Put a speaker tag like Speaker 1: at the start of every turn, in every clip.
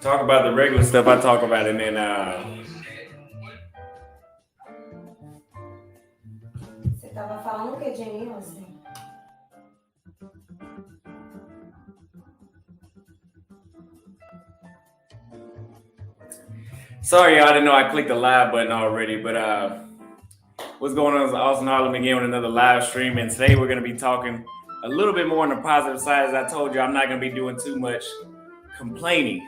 Speaker 1: Talk about the regular stuff I talk about, and then
Speaker 2: Você tava falando o que de mim, você?
Speaker 1: sorry, y'all, I didn't know I clicked the live button already, but what's going on is Austin Harlem again with another live stream, and today we're going to be talking a little bit more on the positive side. As I told you, I'm not going to be doing too much complaining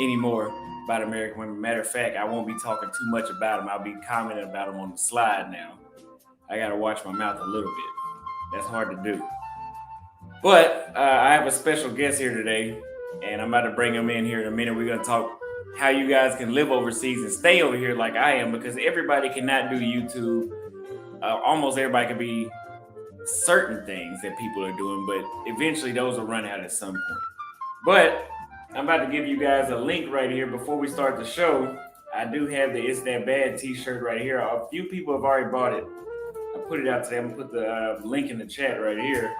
Speaker 1: anymore about American women. Matter of fact, I won't be talking too much about them. I'll be commenting about them on the slide now. I got to watch my mouth a little bit. That's hard to do. But I have a special guest here today, and I'm about to bring him in here in a minute. We're going to talk how you guys can live overseas and stay over here like I am, because everybody cannot do YouTube. Almost everybody can be certain things that people are doing, but eventually those will run out at some point. But I'm about to give you guys a link right here before we start the show. I do have the It's That Bad t-shirt right here. A few people have already bought it. I put it out today. I'm going to put the link in the chat right here.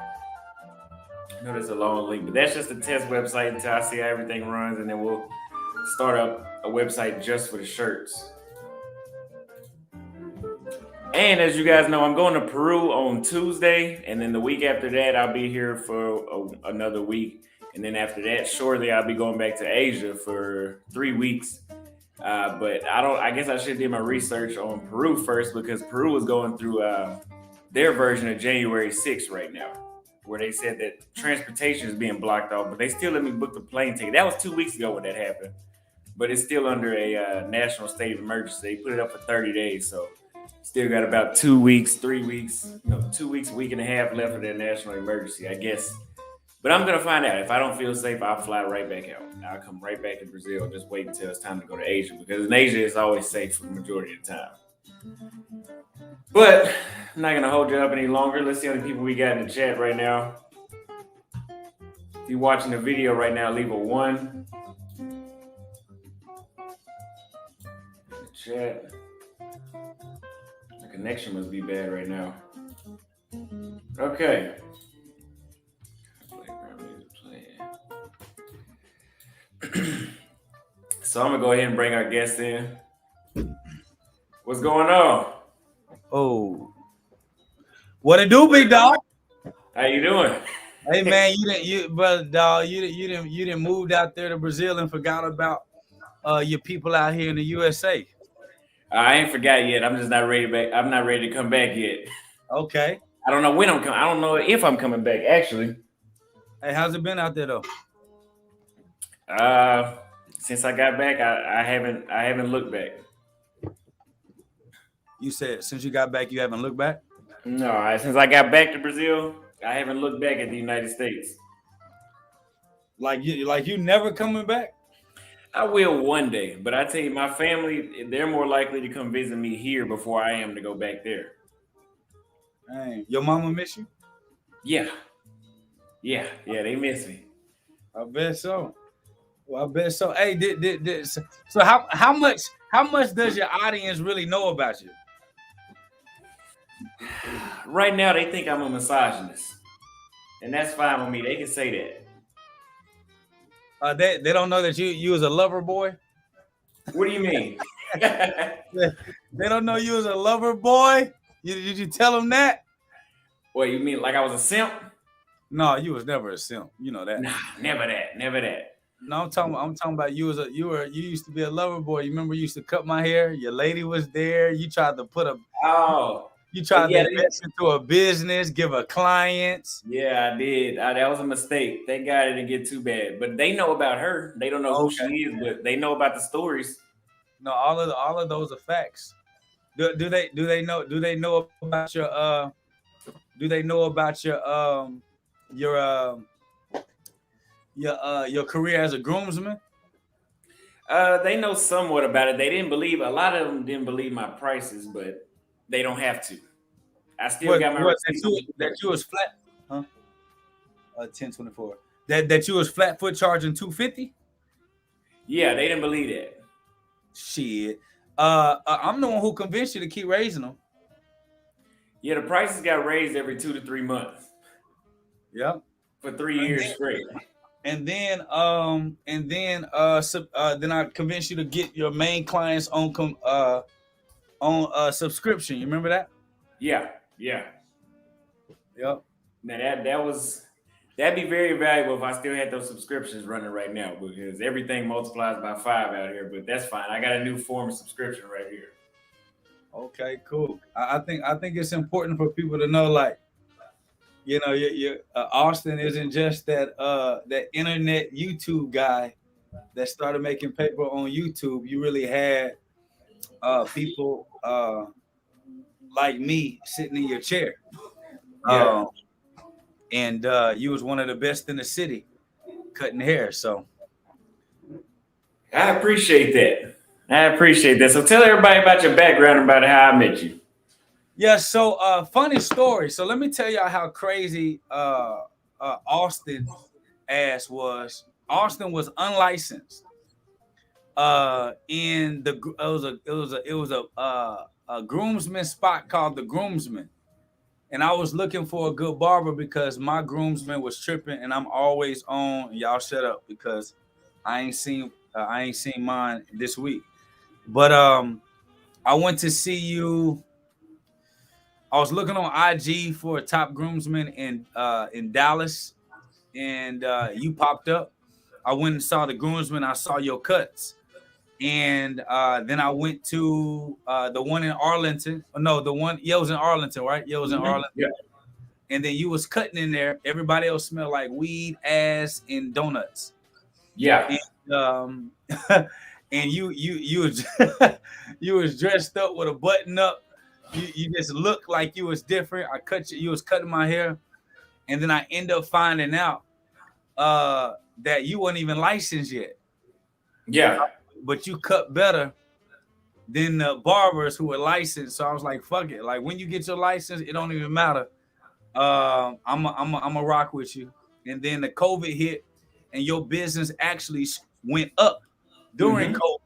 Speaker 1: I know there's a long link, but that's just a test website until I see how everything runs, and then we'll start up a website just for the shirts. And as you guys know, I'm going to Peru on Tuesday, and then the week after that, I'll be here for another week. And then after that, shortly, I'll be going back to Asia for 3 weeks. But I guess I should do my research on Peru first, because Peru is going through their version of January 6th right now, where they said that transportation is being blocked off, but they still let me book the plane ticket. That was 2 weeks ago when that happened, but it's still under a national state of emergency. They put it up for 30 days, so still got about 2 weeks, 3 weeks, 2 weeks, a week and a half left of their national emergency, I guess. But I'm going to find out. If I don't feel safe, I'll fly right back out. I'll come right back to Brazil. Just wait until it's time to go to Asia, because in Asia, it's always safe for the majority of the time. But I'm not going to hold you up any longer. Let's see how many people we got in the chat right now. If you're watching the video right now, leave a 1. In the chat. The connection must be bad right now. Okay. So I'm gonna go ahead and bring our guest in. What's going on?
Speaker 3: Oh, what it do, big dog?
Speaker 1: How you doing?
Speaker 3: Hey man, brother dog, you didn't moved out there to Brazil and forgot about your people out here in the USA.
Speaker 1: I ain't forgot yet. I'm just not ready back. I'm not ready to come back yet.
Speaker 3: Okay.
Speaker 1: I don't know when I'm coming. I don't know if I'm coming back actually.
Speaker 3: Hey, how's it been out there though?
Speaker 1: Since I got back, I haven't looked back.
Speaker 3: You said since you got back, you haven't looked back?
Speaker 1: No, since I got back to Brazil, I haven't looked back at the United States.
Speaker 3: Like you never coming back?
Speaker 1: I will one day, but I tell you, my family, they're more likely to come visit me here before I am to go back there.
Speaker 3: Dang. Your mama miss you?
Speaker 1: Yeah, they miss me.
Speaker 3: I bet so. Well, I bet so. Hey, so how much does your audience really know about you?
Speaker 1: Right now, they think I'm a misogynist, and that's fine with me. They can say
Speaker 3: that. They don't know that you was a lover boy.
Speaker 1: What do you mean?
Speaker 3: They don't know you was a lover boy. Did you tell them that?
Speaker 1: What, you mean like I was a simp?
Speaker 3: No, you was never a simp. You know that.
Speaker 1: Nah, never that.
Speaker 3: No, I'm talking about you used to be a lover boy. You remember you used to cut my hair? Your lady was there. You tried to put you tried to invest into a business, give her clients.
Speaker 1: Yeah, I did. That was a mistake. Thank God it didn't get too bad. But they know about her. They don't know who she is, but they know about the stories.
Speaker 3: No, all of those are facts. Do they know about your do they know about your career as a groomsman?
Speaker 1: They know somewhat about it. A lot of them didn't believe my prices, but they don't have to. I still got my
Speaker 3: that you was flat, huh? 1024. That you was flat foot charging $250?
Speaker 1: Yeah, they didn't believe that.
Speaker 3: Shit. I'm the one who convinced you to keep raising them.
Speaker 1: Yeah, the prices got raised every 2 to 3 months.
Speaker 3: Yeah.
Speaker 1: For 3 years straight.
Speaker 3: then I convinced you to get your main clients on subscription. You remember that?
Speaker 1: Yeah.
Speaker 3: Yep.
Speaker 1: Now that'd be very valuable if I still had those subscriptions running right now, because everything multiplies by 5 out here. But that's fine. I got a new form of subscription right here.
Speaker 3: Okay, cool. I think it's important for people to know, like, Austin isn't just that internet YouTube guy that started making paper on YouTube. You really had people like me sitting in your chair.
Speaker 1: Yeah.
Speaker 3: And you was one of the best in the city cutting hair. So
Speaker 1: I appreciate that. So tell everybody about your background, about how I met you.
Speaker 3: yeah, so funny story. So let me tell y'all how crazy Austin ass was. Austin was unlicensed. In the it was a groomsman spot called the Groomsman, and I was looking for a good barber because my groomsman was tripping, and I'm always on. Y'all shut up because I ain't seen mine this week. But I went to see you. I was looking on IG for a top groomsman in Dallas, and you popped up. I went and saw the groomsman. I saw your cuts, and then I went to the one in Arlington. No, the one it was in Arlington, right? Yeah, it was in Arlington.
Speaker 1: Yeah.
Speaker 3: And then you was cutting in there. Everybody else smelled like weed, ass, and donuts.
Speaker 1: Yeah.
Speaker 3: And, and you was you was dressed up with a button up. You just looked like you was different. I cut you. You was cutting my hair, and then I end up finding out that you weren't even licensed yet.
Speaker 1: Yeah.
Speaker 3: But you cut better than the barbers who were licensed. So I was like, fuck it. Like when you get your license, it don't even matter. I'm a rock with you. And then the COVID hit, and your business actually went up during COVID,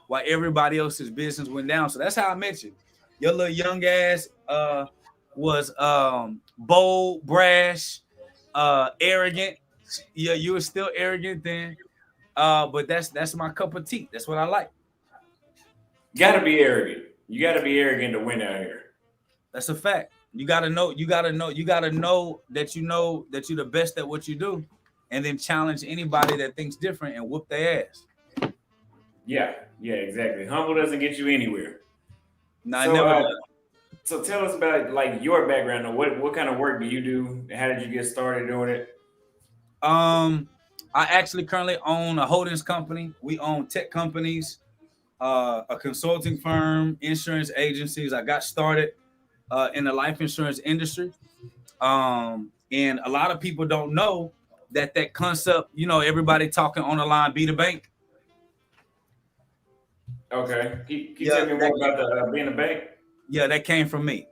Speaker 3: while everybody else's business went down. So that's how I met you. Your little young ass was bold, brash, arrogant. Yeah, you were still arrogant then. But that's my cup of tea. That's what I like.
Speaker 1: Gotta be arrogant. You gotta be arrogant to win out here.
Speaker 3: That's a fact. You gotta know that you're the best at what you do, and then challenge anybody that thinks different and whoop their ass.
Speaker 1: Yeah, exactly. Humble doesn't get you anywhere.
Speaker 3: No, I never done.
Speaker 1: So tell us about like your background and what kind of work do you do? How did you get started doing it?
Speaker 3: I actually currently own a holdings company. We own tech companies, a consulting firm, insurance agencies. I got started in the life insurance industry. And a lot of people don't know that concept, everybody talking on the line, be the bank.
Speaker 1: Okay. Can you tell me more about the being a bank?
Speaker 3: Yeah, that came from me.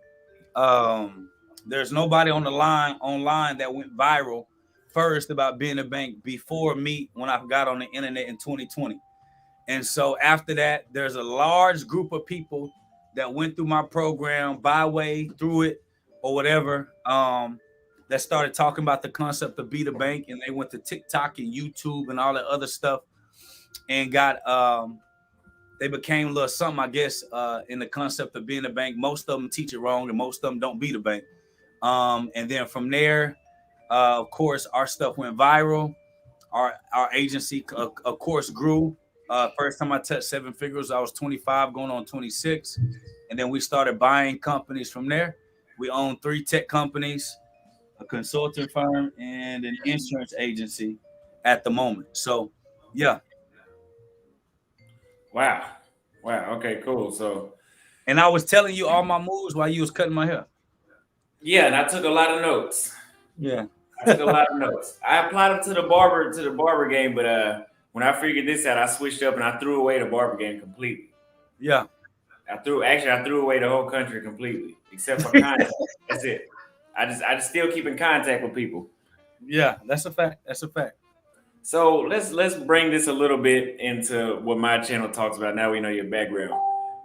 Speaker 3: There's nobody on the line online that went viral first about being a bank before me when I got on the internet in 2020. And so after that, there's a large group of people that went through my program, byway through it or whatever, that started talking about the concept of be the bank, and they went to TikTok and YouTube and all that other stuff and got they became a little something, I guess, in the concept of being a bank. Most of them teach it wrong, and most of them don't be the bank. And then from there, of course, our stuff went viral. Our agency, of course, grew. First time I touched 7 figures, I was 25, going on 26. And then we started buying companies from there. We own 3 tech companies, a consulting firm, and an insurance agency at the moment. So, yeah.
Speaker 1: Wow. Okay, cool. So,
Speaker 3: and I was telling you all my moves while you was cutting my hair.
Speaker 1: Yeah, and I took a lot of notes.
Speaker 3: Yeah.
Speaker 1: I took a lot of notes. I applied them to the barber game, but when I figured this out, I switched up and I threw away the barber game completely.
Speaker 3: Yeah.
Speaker 1: I threw away the whole country completely, except for contact. That's it. I just still keep in contact with people.
Speaker 3: Yeah, that's a fact.
Speaker 1: So let's bring this a little bit into what my channel talks about. Now we know your background.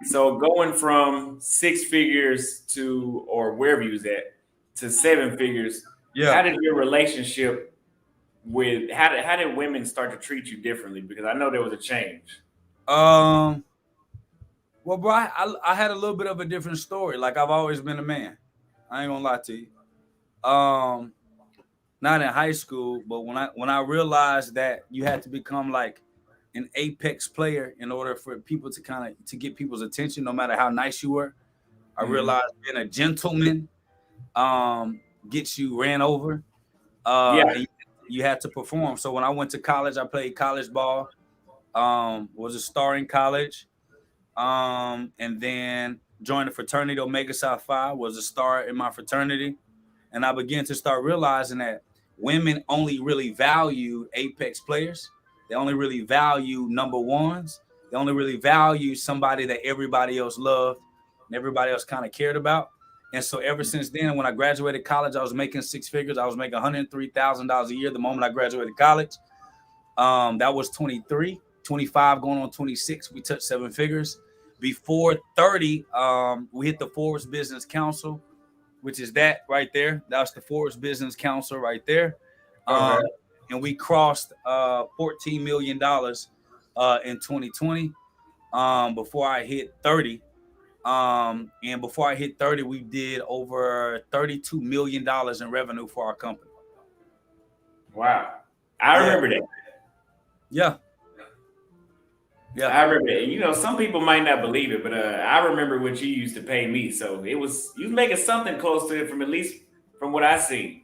Speaker 1: So going from 6 figures to, or wherever you was at, to 7 figures.
Speaker 3: Yeah.
Speaker 1: How did your relationship with how did women start to treat you differently? Because I know there was a change.
Speaker 3: Um, well, bro, I had a little bit of a different story. Like I've always been a man. I ain't gonna lie to you. Um, Not in high school, but when I realized that you had to become like an apex player in order for people to kind of to get people's attention, no matter how nice you were. I
Speaker 1: Mm-hmm.
Speaker 3: realized being a gentleman gets you ran over.
Speaker 1: Yeah.
Speaker 3: And you had to perform. So when I went to college, I played college ball. Was a star in college. And then joined the fraternity Omega Psi Phi. Was a star in my fraternity, and I began to start realizing that women only really value apex players. They only really value number ones. They only really value somebody that everybody else loved and everybody else kind of cared about. And so ever since then, when I graduated college, I was making six figures. I was making $103,000 a year the moment I graduated college. That was 23, 25 going on 26. We touched seven figures. Before 30, we hit the Forbes Business Council, which is that right there. That's the Forbes Business Council right there.
Speaker 1: Okay.
Speaker 3: And we crossed $14 million in 2020 before I hit 30. And before I hit 30, we did over $32 million in revenue for our company.
Speaker 1: Wow. I remember that.
Speaker 3: Yeah. Yeah.
Speaker 1: I remember that. You know, some people might not believe it, but I remember what you used to pay me. So it was you was making something close to it from at least from what I seen.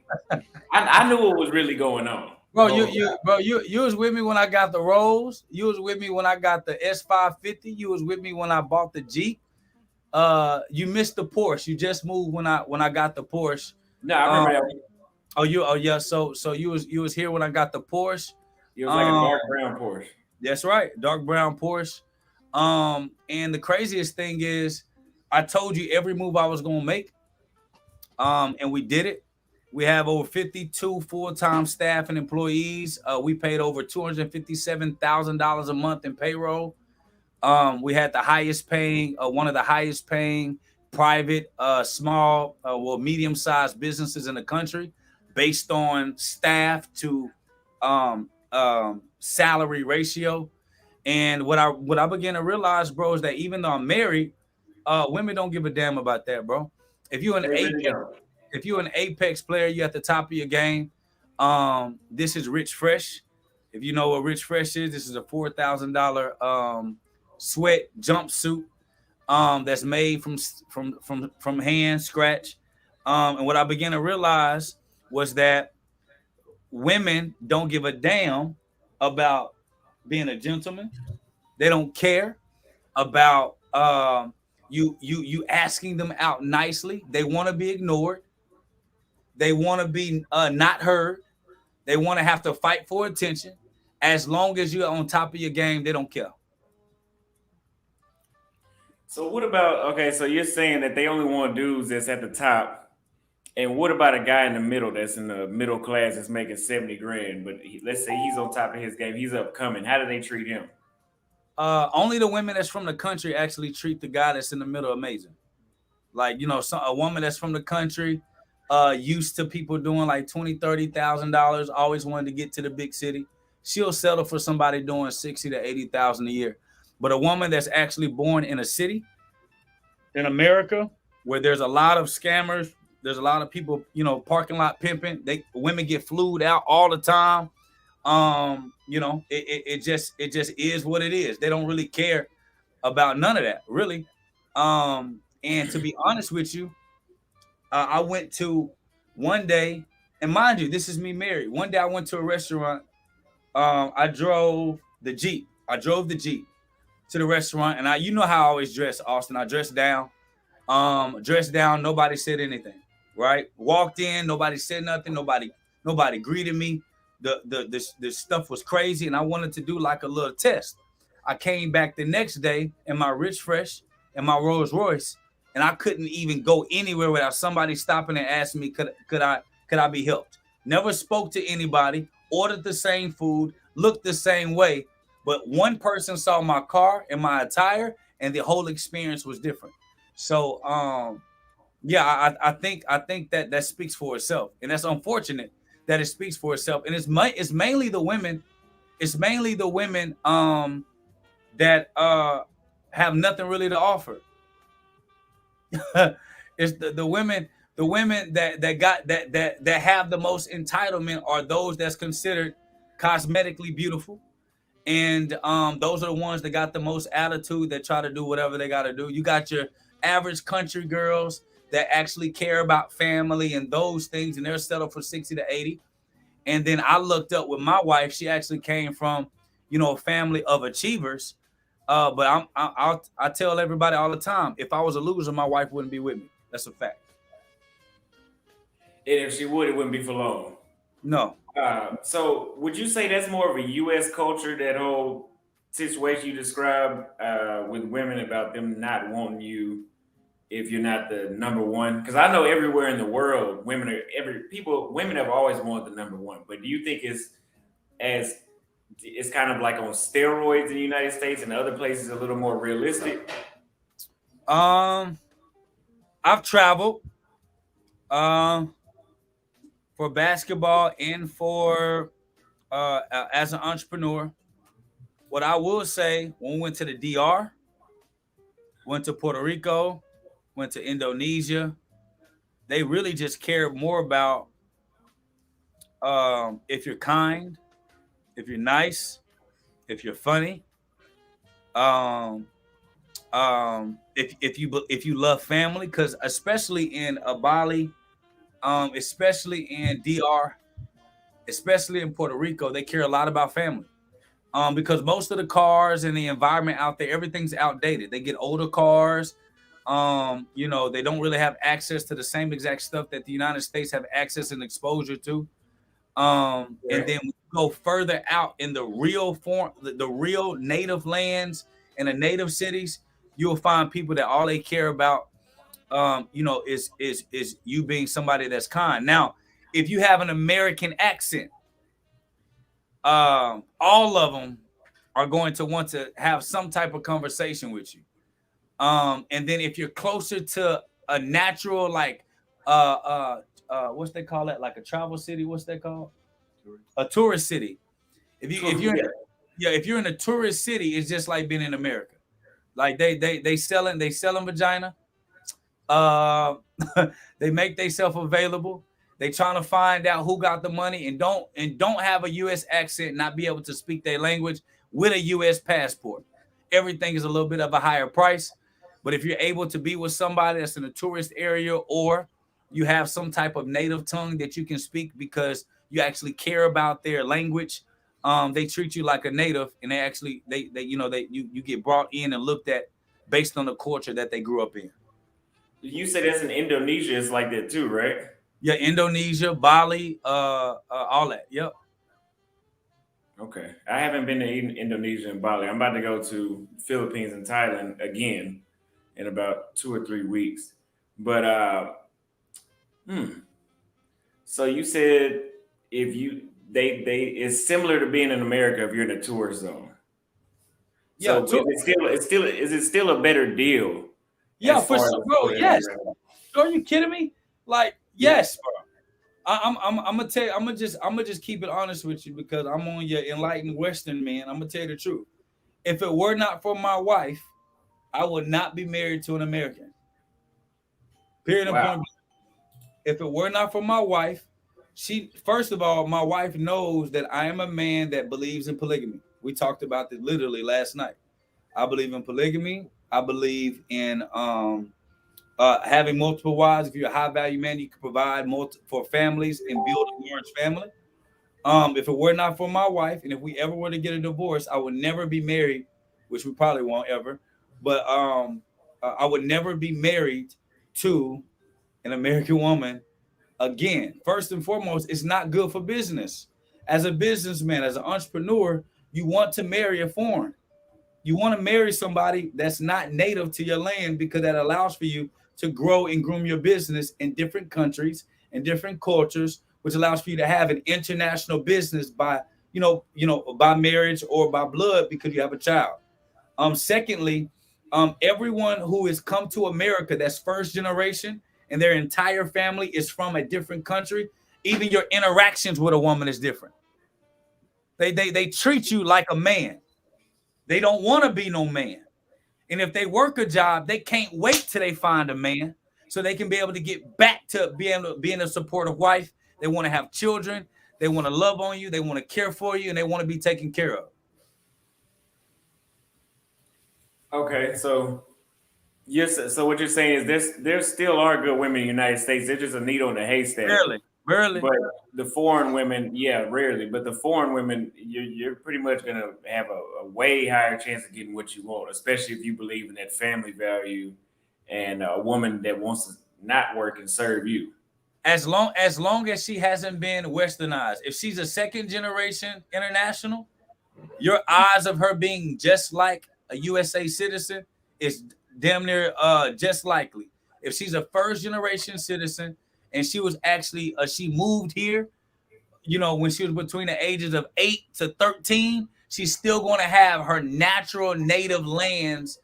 Speaker 1: I knew what was really going on.
Speaker 3: Bro, you was with me when I got the Rolls. You was with me when I got the S550. You was with me when I bought the Jeep. You missed the Porsche. You just moved when I got the Porsche.
Speaker 1: No, I remember that.
Speaker 3: Oh yeah. So you was here when I got the Porsche.
Speaker 1: It was like a dark brown Porsche.
Speaker 3: That's right, dark brown Porsche. And the craziest thing is, I told you every move I was gonna make. And we did it. We have over 52 full-time staff and employees. We paid over $257,000 a month in payroll. We had the highest paying, one of the highest paying private, small, medium-sized businesses in the country, based on staff to salary ratio. And what I began to realize, bro, is that even though I'm married, women don't give a damn about that, bro. If you're an apex player, you're at the top of your game. This is Rich Fresh. If you know what Rich Fresh is, this is a $4,000 sweat jumpsuit that's made from hand scratch. And what I began to realize was that women don't give a damn about being a gentleman. They don't care about you asking them out nicely. They want to be ignored. They want to be not heard. They want to have to fight for attention. As long as you're on top of your game, they don't care.
Speaker 1: So what about okay? So you're saying that they only want dudes that's at the top, and what about a guy in the middle that's in the middle class that's making 70 grand? But let's say he's on top of his game, he's upcoming. How do they treat him?
Speaker 3: Only the women that's from the country actually treat the guy that's in the middle amazing. Like, a woman that's from the country, used to people doing like $20,000-$30,000, always wanted to get to the big city. She'll settle for somebody doing 60 to 80,000 a year. But a woman that's actually born in a city in America where there's a lot of scammers, there's a lot of people, parking lot pimping. Women get flued out all the time. It just is what it is. They don't really care about none of that, really. And to be honest with you, I went to one day, and mind you, this is me married. One day I went to a restaurant. I drove the Jeep. To the restaurant, and you know how I always dress, Austin. I dressed down. Nobody said anything. Right? Walked in. Nobody said nothing. Nobody greeted me. The stuff was crazy, and I wanted to do like a little test. I came back the next day in my Rich Fresh and my Rolls Royce, and I couldn't even go anywhere without somebody stopping and asking me, could I be helped? Never spoke to anybody. Ordered the same food. Looked the same way. But one person saw my car and my attire, and the whole experience was different. So, yeah, I think that speaks for itself, and that's unfortunate that it speaks for itself. And it's mainly the women. It's mainly the women that have nothing really to offer. It's the women that have the most entitlement are those that's considered cosmetically beautiful, and those are the ones that got the most attitude, that try to do whatever they got to do. You got your average country girls that actually care about family and those things, and they're settled for 60 to 80. And then I looked up with my wife. She actually came from, a family of achievers. But I tell everybody all the time, if I was a loser, my wife wouldn't be with me. That's a fact.
Speaker 1: And if she would, it wouldn't be for long.
Speaker 3: No.
Speaker 1: So would you say that's more of a U.S. culture, that whole situation you described with women about them not wanting you if you're not the number one? Because I know everywhere in the world, women have always wanted the number one. But do you think as it's kind of like on steroids in the United States and other places a little more realistic?
Speaker 3: I've traveled for basketball and for as an entrepreneur. What I will say, when we went to the DR, went to Puerto Rico, went to Indonesia, they really just care more about if you're kind, if you're nice, if you're funny, um, if you love family, because especially in Bali, especially in DR, especially in Puerto Rico, they care a lot about family. Because most of the cars and the environment out there, everything's outdated. They get older cars. They don't really have access to the same exact stuff that the United States have access and exposure to. And then we go further out in the real form, the real native lands and the native cities, you'll find people that all they care about, is you being somebody that's kind. Now, if you have an American accent, all of them are going to want to have some type of conversation with you. And then if you're closer to a natural, like, what's they call it, like a travel city, what's that called? A tourist city. If you're in a tourist city, it's just like being in America. Like they selling vagina. Uh, they make themselves available. They trying to find out who got the money, and don't have a U.S. accent, not be able to speak their language with a U.S. passport. Everything is a little bit of a higher price. But if you're able to be with somebody that's in a tourist area, or you have some type of native tongue that you can speak because you actually care about their language, they treat you like a native, and you get brought in and looked at based on the culture that they grew up in.
Speaker 1: You say that's in Indonesia. It's like that too, right?
Speaker 3: Yeah, Indonesia, Bali, all that. Yep.
Speaker 1: Okay, I haven't been to Indonesia and Bali. I'm about to go to Philippines and Thailand again in about 2 or 3 weeks. But so you said if you they it's similar to being in America if you're in a tourist zone.
Speaker 3: Yeah,
Speaker 1: So is it still a better deal?
Speaker 3: Yeah, for sure, bro. Yes. Are you kidding me? Like, yes, bro. I'm gonna tell you, I'm gonna just keep it honest with you, because I'm on your enlightened Western man. I'm gonna tell you the truth. If it were not for my wife, I would not be married to an American. Period. Wow. If it were not for my wife, first of all, my wife knows that I am a man that believes in polygamy. We talked about this literally last night. I believe in polygamy. I believe in having multiple wives. If you're a high value man, you can provide for families and build a large family. If it were not for my wife, and if we ever were to get a divorce, I would never be married, which we probably won't ever. But I would never be married to an American woman again. First and foremost, it's not good for business. As a businessman, as an entrepreneur, you want to marry a foreign. You want to marry somebody that's not native to your land, because that allows for you to grow and groom your business in different countries and different cultures, which allows for you to have an international business by by marriage or by blood, because you have a child. Secondly, everyone who has come to America that's first generation and their entire family is from a different country, Even your interactions with a woman is different. They treat you like a man. They don't want to be no man. And if they work a job, they can't wait till they find a man so they can be able to get back to being a supportive wife. They want to have children. They want to love on you. They want to care for you, and they want to be taken care of.
Speaker 1: Okay, so yes. So what you're saying is there still are good women in the United States. They're just a needle in a haystack.
Speaker 3: Rarely.
Speaker 1: But the foreign women, yeah, rarely. But the foreign women, you're pretty much gonna have a way higher chance of getting what you want, especially if you believe in that family value and a woman that wants to not work and serve you.
Speaker 3: As long as she hasn't been westernized. If she's a second generation international, your odds of her being just like a USA citizen is damn near just likely. If she's a first generation citizen and she was actually she moved here, when she was between the ages of 8 to 13, she's still going to have her natural native lands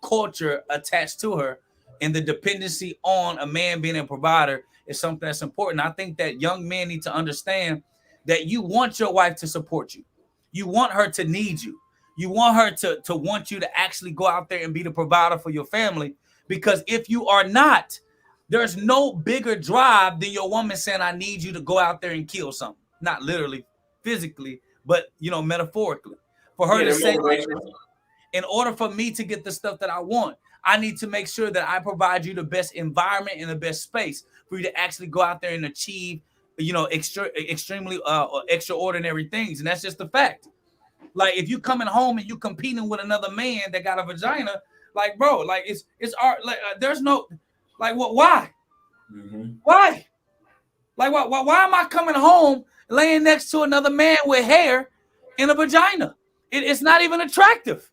Speaker 3: culture attached to her, and the dependency on a man being a provider is something that's important. I think that young men need to understand that you want your wife to support you. You want her to need you. You want her to want you to actually go out there and be the provider for your family. Because if you are not, there's no bigger drive than your woman saying, I need you to go out there and kill something. Not literally, physically, but, metaphorically. For her to say, in order for me to get the stuff that I want, I need to make sure that I provide you the best environment and the best space for you to actually go out there and achieve, extremely extraordinary things. And that's just the fact. Like, if you coming home and you competing with another man that got a vagina, like, bro, like it's art. Like, there's no, like, what? Why?
Speaker 1: Mm-hmm.
Speaker 3: Why? Like, why am I coming home laying next to another man with hair and a vagina? It's not even attractive.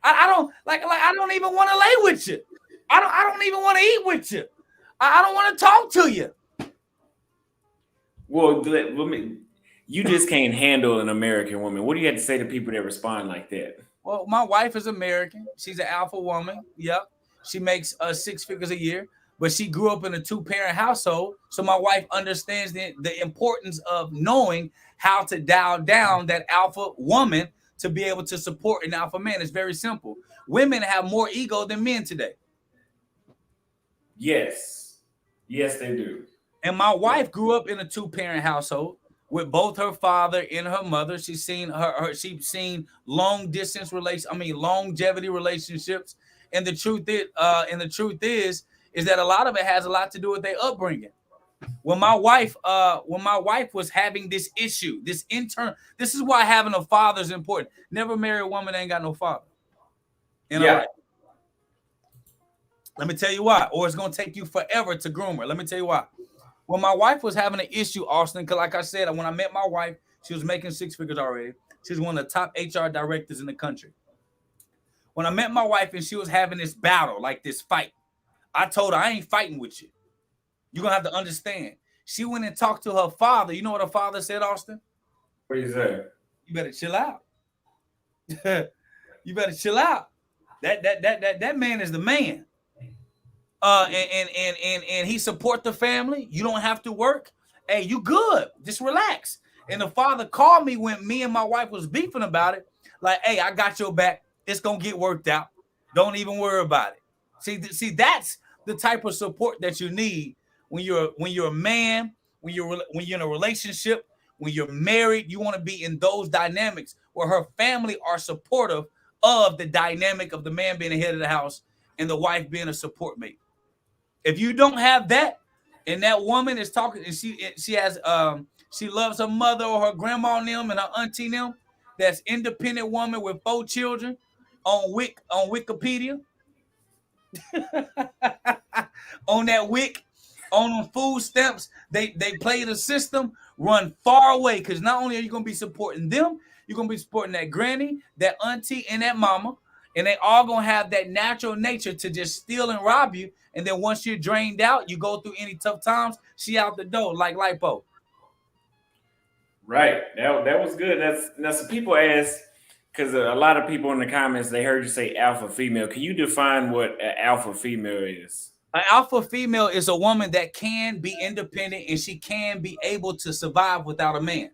Speaker 3: I don't like. I don't even want to lay with you. I don't even want to eat with you. I don't want to talk to you.
Speaker 1: Well, let me. You just can't handle an American woman. What do you have to say to people that respond like that?
Speaker 3: Well, my wife is American. She's an alpha woman. Yep. She makes 6 figures a year, but she grew up in a 2-parent household. So my wife understands the importance of knowing how to dial down that alpha woman to be able to support an alpha man. It's very simple. Women have more ego than men today.
Speaker 1: Yes. Yes, they do.
Speaker 3: And my wife grew up in a 2-parent household with both her father and her mother. She's seen she's seen longevity relationships. And the truth is that a lot of it has a lot to do with their upbringing. When my wife was having this issue, this is why having a father is important. Never marry a woman that ain't got no father. Right. Let me tell you why, or it's gonna take you forever to groom her. Let me tell you why. When my wife was having an issue, Austin, because like I said, when I met my wife, she was making 6 figures already. She was one of the top HR directors in the country. When I met my wife and she was having this battle, like this fight, I told her, I ain't fighting with you. You're going to have to understand. She went and talked to her father. You know what her father said, Austin?
Speaker 1: What did he say?
Speaker 3: You better chill out. You better chill out. That man is the man. And he support the family. You don't have to work. Hey, you good. Just relax. And the father called me when me and my wife was beefing about it. Like, hey, I got your back. It's going to get worked out. Don't even worry about it. See, that's the type of support that you need when you're a man, when you're in a relationship, when you're married. You want to be in those dynamics where her family are supportive of the dynamic of the man being the head of the house and the wife being a support mate. If you don't have that, and that woman is talking, and she loves her mother or her grandma and them and her auntie and them, that's independent woman with 4 children on Wikipedia, on that Wick, on food stamps, they play the system, run far away, because not only are you going to be supporting them, you're going to be supporting that granny, that auntie, and that mama, and they all going to have that natural nature to just steal and rob you. And then once you're drained out, you go through any tough times, she out the door like lipo.
Speaker 1: Right. That was good. That's some people ask, because a lot of people in the comments, they heard you say alpha female. Can you define what an alpha female is?
Speaker 3: An alpha female is a woman that can be independent and she can be able to survive without a man.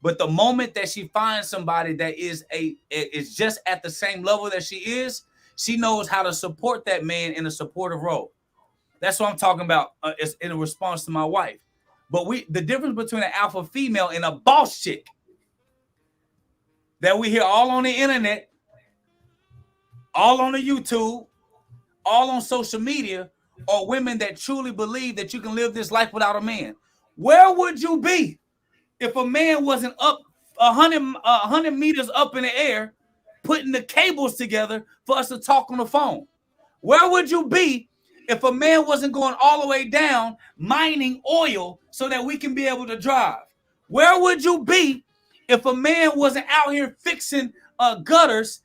Speaker 3: But the moment that she finds somebody that is just at the same level that she is, she knows how to support that man in a supportive role. That's what I'm talking about. Is in response to my wife. But the difference between an alpha female and a boss chick that we hear all on the internet, all on the YouTube, all on social media, are women that truly believe that you can live this life without a man. Where would you be if a man wasn't up 100 meters up in the air, putting the cables together for us to talk on the phone? Where would you be if a man wasn't going all the way down mining oil so that we can be able to drive? Where would you be if a man wasn't out here fixing gutters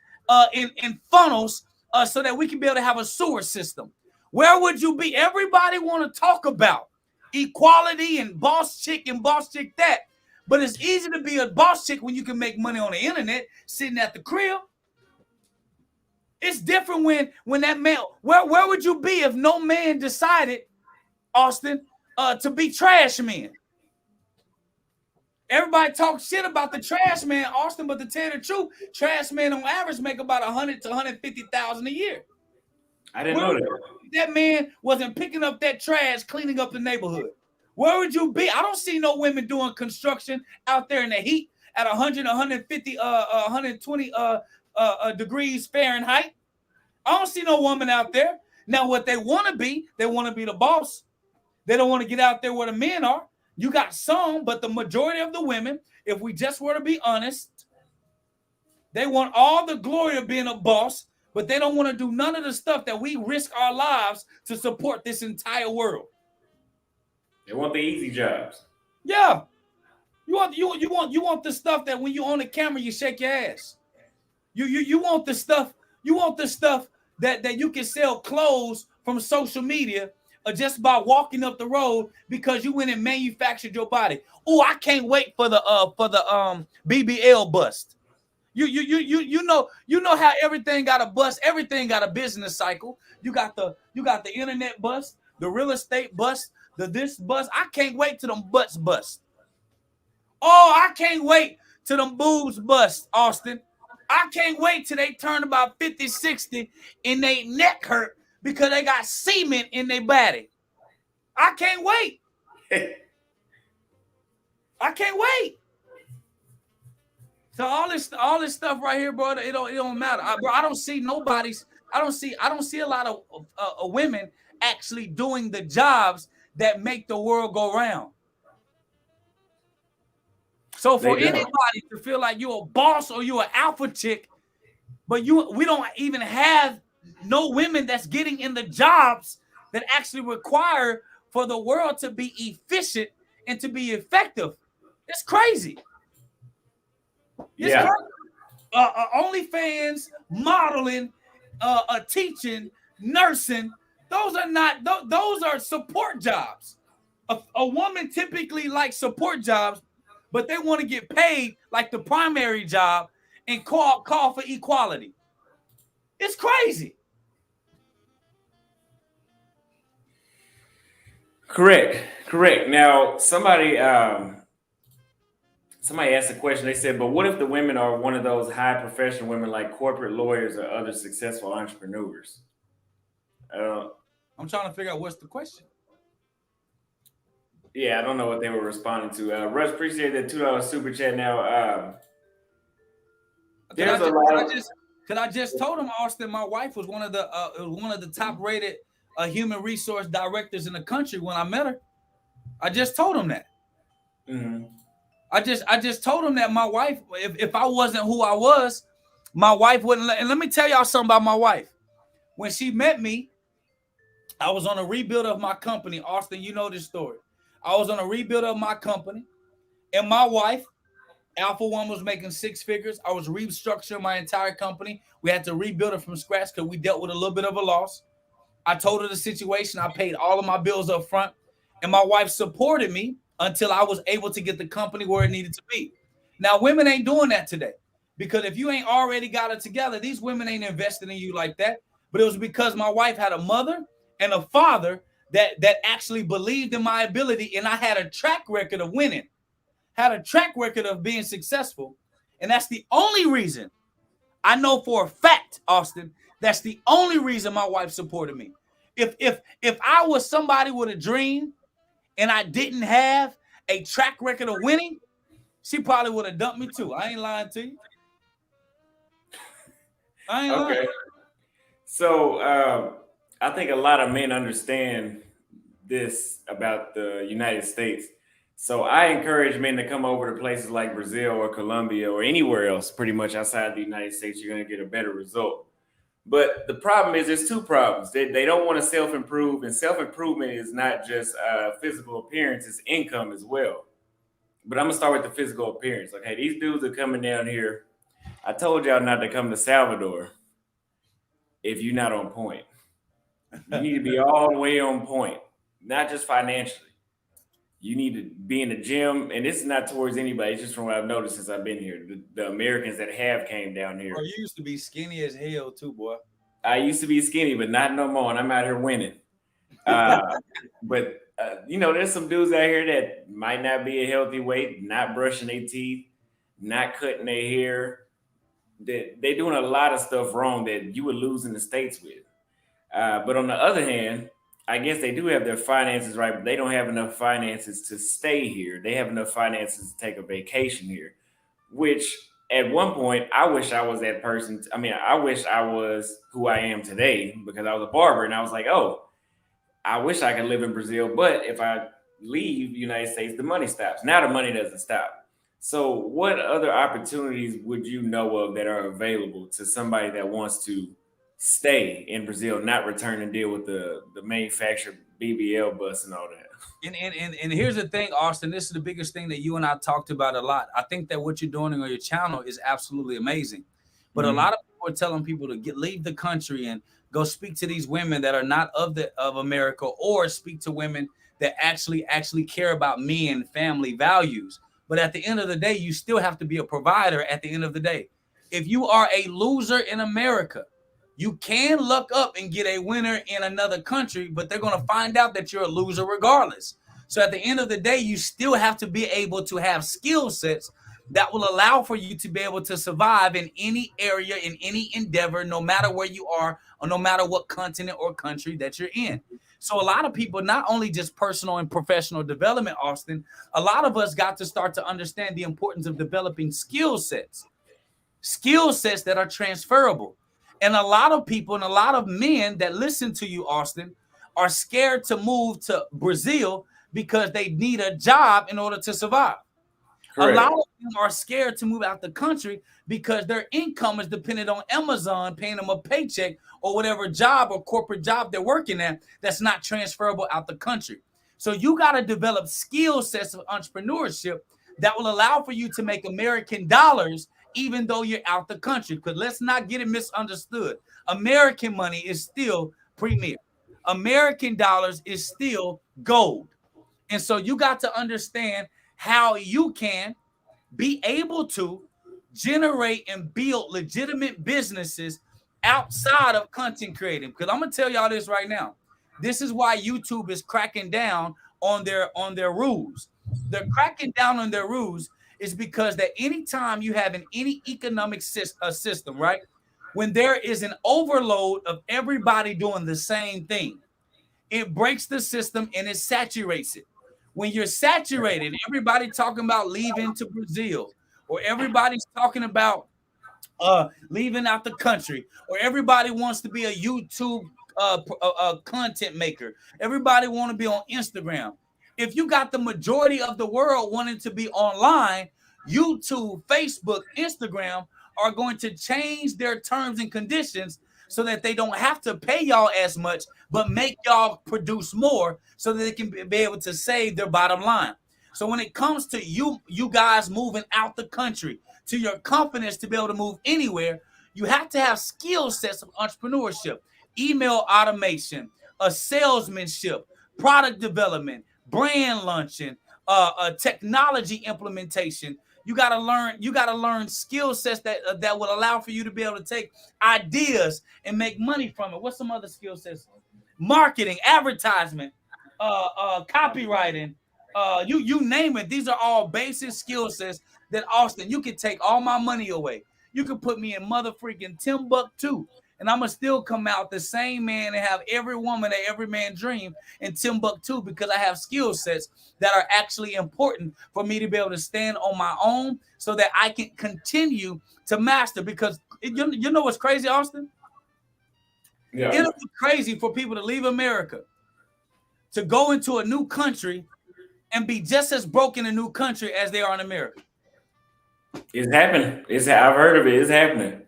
Speaker 3: in funnels so that we can be able to have a sewer system? Where would you be? Everybody want to talk about equality and boss chick that. But it's easy to be a boss chick when you can make money on the internet sitting at the crib. It's different when that man, where would you be if no man decided, Austin, to be trash man? Everybody talks shit about the trash man, Austin, but to tell the truth, trash men on average make about $100,000 to $150,000 a year.
Speaker 1: I didn't know that.
Speaker 3: That man wasn't picking up that trash, cleaning up the neighborhood. Where would you be? I don't see no women doing construction out there in the heat at 100, 150, 120 degrees Fahrenheit. I don't see no woman out there. Now, what they want to be the boss. They don't want to get out there where the men are. You got some, but the majority of the women, if we just were to be honest, they want all the glory of being a boss, but they don't want to do none of the stuff that we risk our lives to support this entire world.
Speaker 1: They want the easy jobs.
Speaker 3: Yeah. You want the stuff that when you on the camera, you shake your ass. You want the stuff, that you can sell clothes from social media or just by walking up the road because you went and manufactured your body. Oh, I can't wait for the BBL bust. You know how everything got a bust, everything got a business cycle. You got the internet bust, the real estate bust, the this bust. I can't wait till them butts bust. Oh, I can't wait till them boobs bust, Austin. I can't wait till they turn about 50, 60 and they neck hurt because they got cement in their body. I can't wait. I can't wait. So all this stuff right here, brother, it don't matter. I don't see a lot of women actually doing the jobs that make the world go round. So for anybody to feel like you're a boss or you're an alpha chick, but we don't even have no women that's getting in the jobs that actually require for the world to be efficient and to be effective. It's crazy. It's crazy. OnlyFans, modeling, teaching, nursing. Those are support jobs. A woman typically likes support jobs, but they want to get paid like the primary job and call for equality. It's crazy.
Speaker 1: Correct. Now, somebody asked a question. They said, but what if the women are one of those high professional women like corporate lawyers or other successful entrepreneurs?
Speaker 3: I'm trying to figure out what's the question.
Speaker 1: Yeah, I don't know what they were responding to. Russ, appreciate that $2 super chat. Now,
Speaker 3: I just told him, Austin, my wife was one of the top rated human resource directors in the country when I met her. I just told him that.
Speaker 1: Mm-hmm.
Speaker 3: I just told him that my wife, if I wasn't who I was, my wife wouldn't. And let me tell y'all something about my wife. When she met me, I was on a rebuild of my company. Austin, you know this story. I was on a rebuild of my company, and my wife, Alpha One, was making six figures. I was restructuring my entire company. We had to rebuild it from scratch because we dealt with a little bit of a loss. I told her the situation. I paid all of my bills up front, and my wife supported me until I was able to get the company where it needed to be. Now, women ain't doing that today because if you ain't already got it together, these women ain't investing in you like that. But it was because my wife had a mother and a father that actually believed in my ability, and I had a track record of winning, had a track record of being successful. And that's the only reason I know for a fact, Austin, that's the only reason my wife supported me. If I was somebody with a dream and I didn't have a track record of winning, she probably would have dumped me too. I ain't lying to you. I ain't lying.
Speaker 1: Okay. So I think a lot of men understand this about the United States. So I encourage men to come over to places like Brazil or Colombia or anywhere else, pretty much outside the United States. You're going to get a better result. But the problem is, there's two problems. They don't want to self improve, and self improvement is not just physical appearance; it's income as well. But I'm gonna start with the physical appearance. Okay, these dudes are coming down here. I told y'all not to come to Salvador if you're not on point. You need to be all the way on point, not just financially. You need to be in the gym, and this is not towards anybody. It's just from what I've noticed since I've been here. The Americans that have came down here.
Speaker 3: Bro, you used to be skinny as hell too, boy.
Speaker 1: I used to be skinny, but not no more. And I'm out here winning. But there's some dudes out here that might not be a healthy weight, not brushing their teeth, not cutting their hair. They're doing a lot of stuff wrong that you would lose in the States with. But on the other hand, I guess they do have their finances right, but they don't have enough finances to stay here. They have enough finances to take a vacation here, which at one point, I wish I was that person. I mean, I wish I was who I am today because I was a barber and I was like, oh, I wish I could live in Brazil. But if I leave the United States, the money stops. Now the money doesn't stop. So what other opportunities would you know of that are available to somebody that wants to stay in Brazil, not return and deal with the manufactured BBL bus and all that?
Speaker 3: And here's the thing, Austin. This is the biggest thing that you and I talked about a lot. I think that what you're doing on your channel is absolutely amazing. But a lot of people are telling people to leave the country and go speak to these women that are not of America, or speak to women that actually care about men, family values. But at the end of the day, you still have to be a provider at the end of the day. If you are a loser in America, you can look up and get a winner in another country, but they're going to find out that you're a loser regardless. So at the end of the day, you still have to be able to have skill sets that will allow for you to be able to survive in any area, in any endeavor, no matter where you are, or no matter what continent or country that you're in. So a lot of people, not only just personal and professional development, Austin, a lot of us got to start to understand the importance of developing skill sets that are transferable. And a lot of people and a lot of men that listen to you, Austin, are scared to move to Brazil because they need a job in order to survive. Correct. A lot of them are scared to move out the country because their income is dependent on Amazon paying them a paycheck or whatever job or corporate job they're working at that's not transferable out the country. So you got to develop skill sets of entrepreneurship that will allow for you to make American dollars even though you're out the country. Because let's not get it misunderstood. American money is still premier. American dollars is still gold. And so you got to understand how you can be able to generate and build legitimate businesses outside of content creating. Because I'm going to tell y'all this right now. This is why YouTube is cracking down on their rules. They're cracking down on their rules is because that anytime you have any economic system, right, when there is an overload of everybody doing the same thing, it breaks the system and it saturates it. When you're saturated, everybody talking about leaving to Brazil, or everybody's talking about leaving out the country, or everybody wants to be a YouTube content maker. Everybody want to be on Instagram. If you got the majority of the world wanting to be online, YouTube, Facebook, Instagram are going to change their terms and conditions so that they don't have to pay y'all as much, but make y'all produce more so that they can be able to save their bottom line. So when it comes to you guys moving out the country, to your confidence to be able to move anywhere, you have to have skill sets of entrepreneurship, email automation, salesmanship, product development, brand launching, technology implementation. You got to learn skill sets that will allow for you to be able to take ideas and make money from it. What's some other skill sets marketing, advertisement, copywriting, you name it. These are all basic skill sets that, Austin, you can take all my money away. You can put me in mother freaking Timbuktu, and I'm gonna still come out the same man and have every woman that every man dream in Timbuktu, because I have skill sets that are actually important for me to be able to stand on my own, so that I can continue to master. Because you know what's crazy, Austin?
Speaker 1: Yeah.
Speaker 3: It'll be crazy for people to leave America to go into a new country and be just as broke in a new country as they are in America.
Speaker 1: It's happening. I've heard of it. It's happening.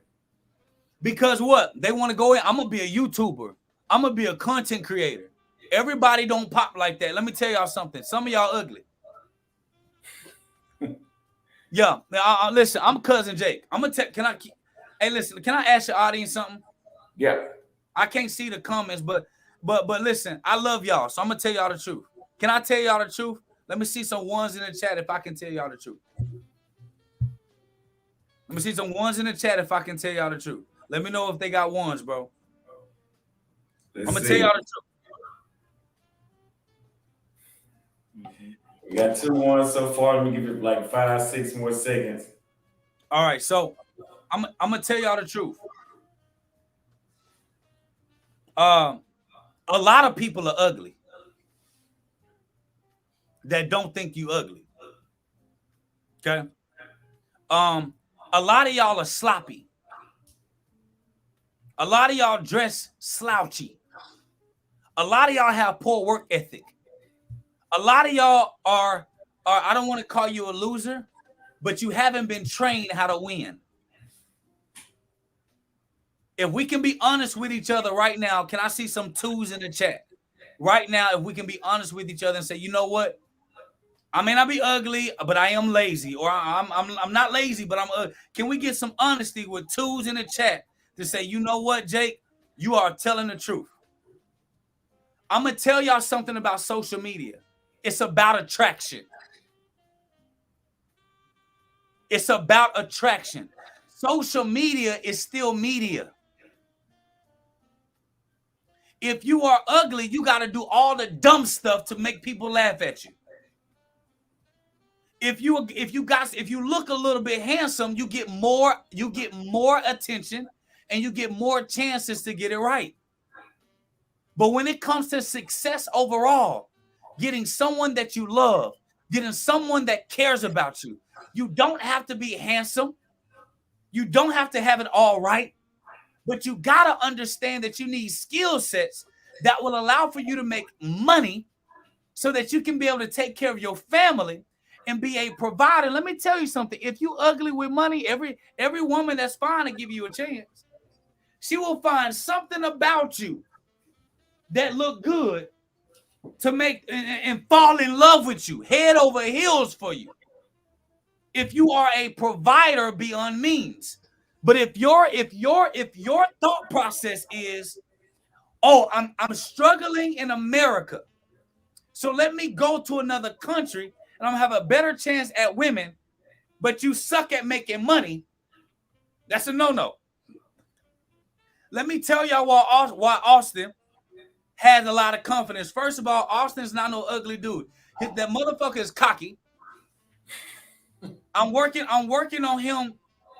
Speaker 3: Because what? They want to go in. I'm going to be a YouTuber. I'm going to be a content creator. Everybody don't pop like that. Let me tell y'all something. Some of y'all ugly. Yeah. Listen, I'm Cousin Jake. I'm going to hey, listen, can I ask your audience something?
Speaker 1: Yeah.
Speaker 3: I can't see the comments, but listen, I love y'all. So I'm going to tell y'all the truth. Can I tell y'all the truth? Let me see some ones in the chat if I can tell y'all the truth. Let me see some ones in the chat if I can tell y'all the truth. Let me know if they got ones, bro. I'm going to tell y'all the
Speaker 1: truth. We got 2 ones so far. Let me give it like 5-6 more seconds.
Speaker 3: All right, so I'm going to tell y'all the truth. A lot of people are ugly that don't think you ugly. Okay? A lot of y'all are sloppy. A lot of y'all dress slouchy. A lot of y'all have poor work ethic. A lot of y'all are I don't want to call you a loser, but you haven't been trained how to win. If we can be honest with each other right now, can I see some 2s in the chat? Right now, if we can be honest with each other and say, you know what? I may not be ugly, but I am lazy, or I'm not lazy, but I'm. Can we get some honesty with 2s in the chat to say, you know what, Jake, you are telling the truth. I'm gonna tell y'all something about social media. It's about attraction. It's about attraction. Social media is still media. If you are ugly, you got to do all the dumb stuff to make people laugh at you. If you look a little bit handsome, you get more attention and you get more chances to get it right. But when it comes to success overall, getting someone that you love, getting someone that cares about you, you don't have to be handsome. You don't have to have it all right, but you got to understand that you need skill sets that will allow for you to make money so that you can be able to take care of your family and be a provider. Let me tell you something. If you ugly with money, every woman that's fine to give you a chance. She will find something about you that look good to make and fall in love with you, head over heels for you. If you are a provider beyond means. But if your thought process is, oh, I'm struggling in America, so let me go to another country and I'm gonna have a better chance at women, but you suck at making money, that's a no-no. Let me tell y'all why Austin has a lot of confidence. First of all, Austin's not no ugly dude. That motherfucker is cocky. I'm working on him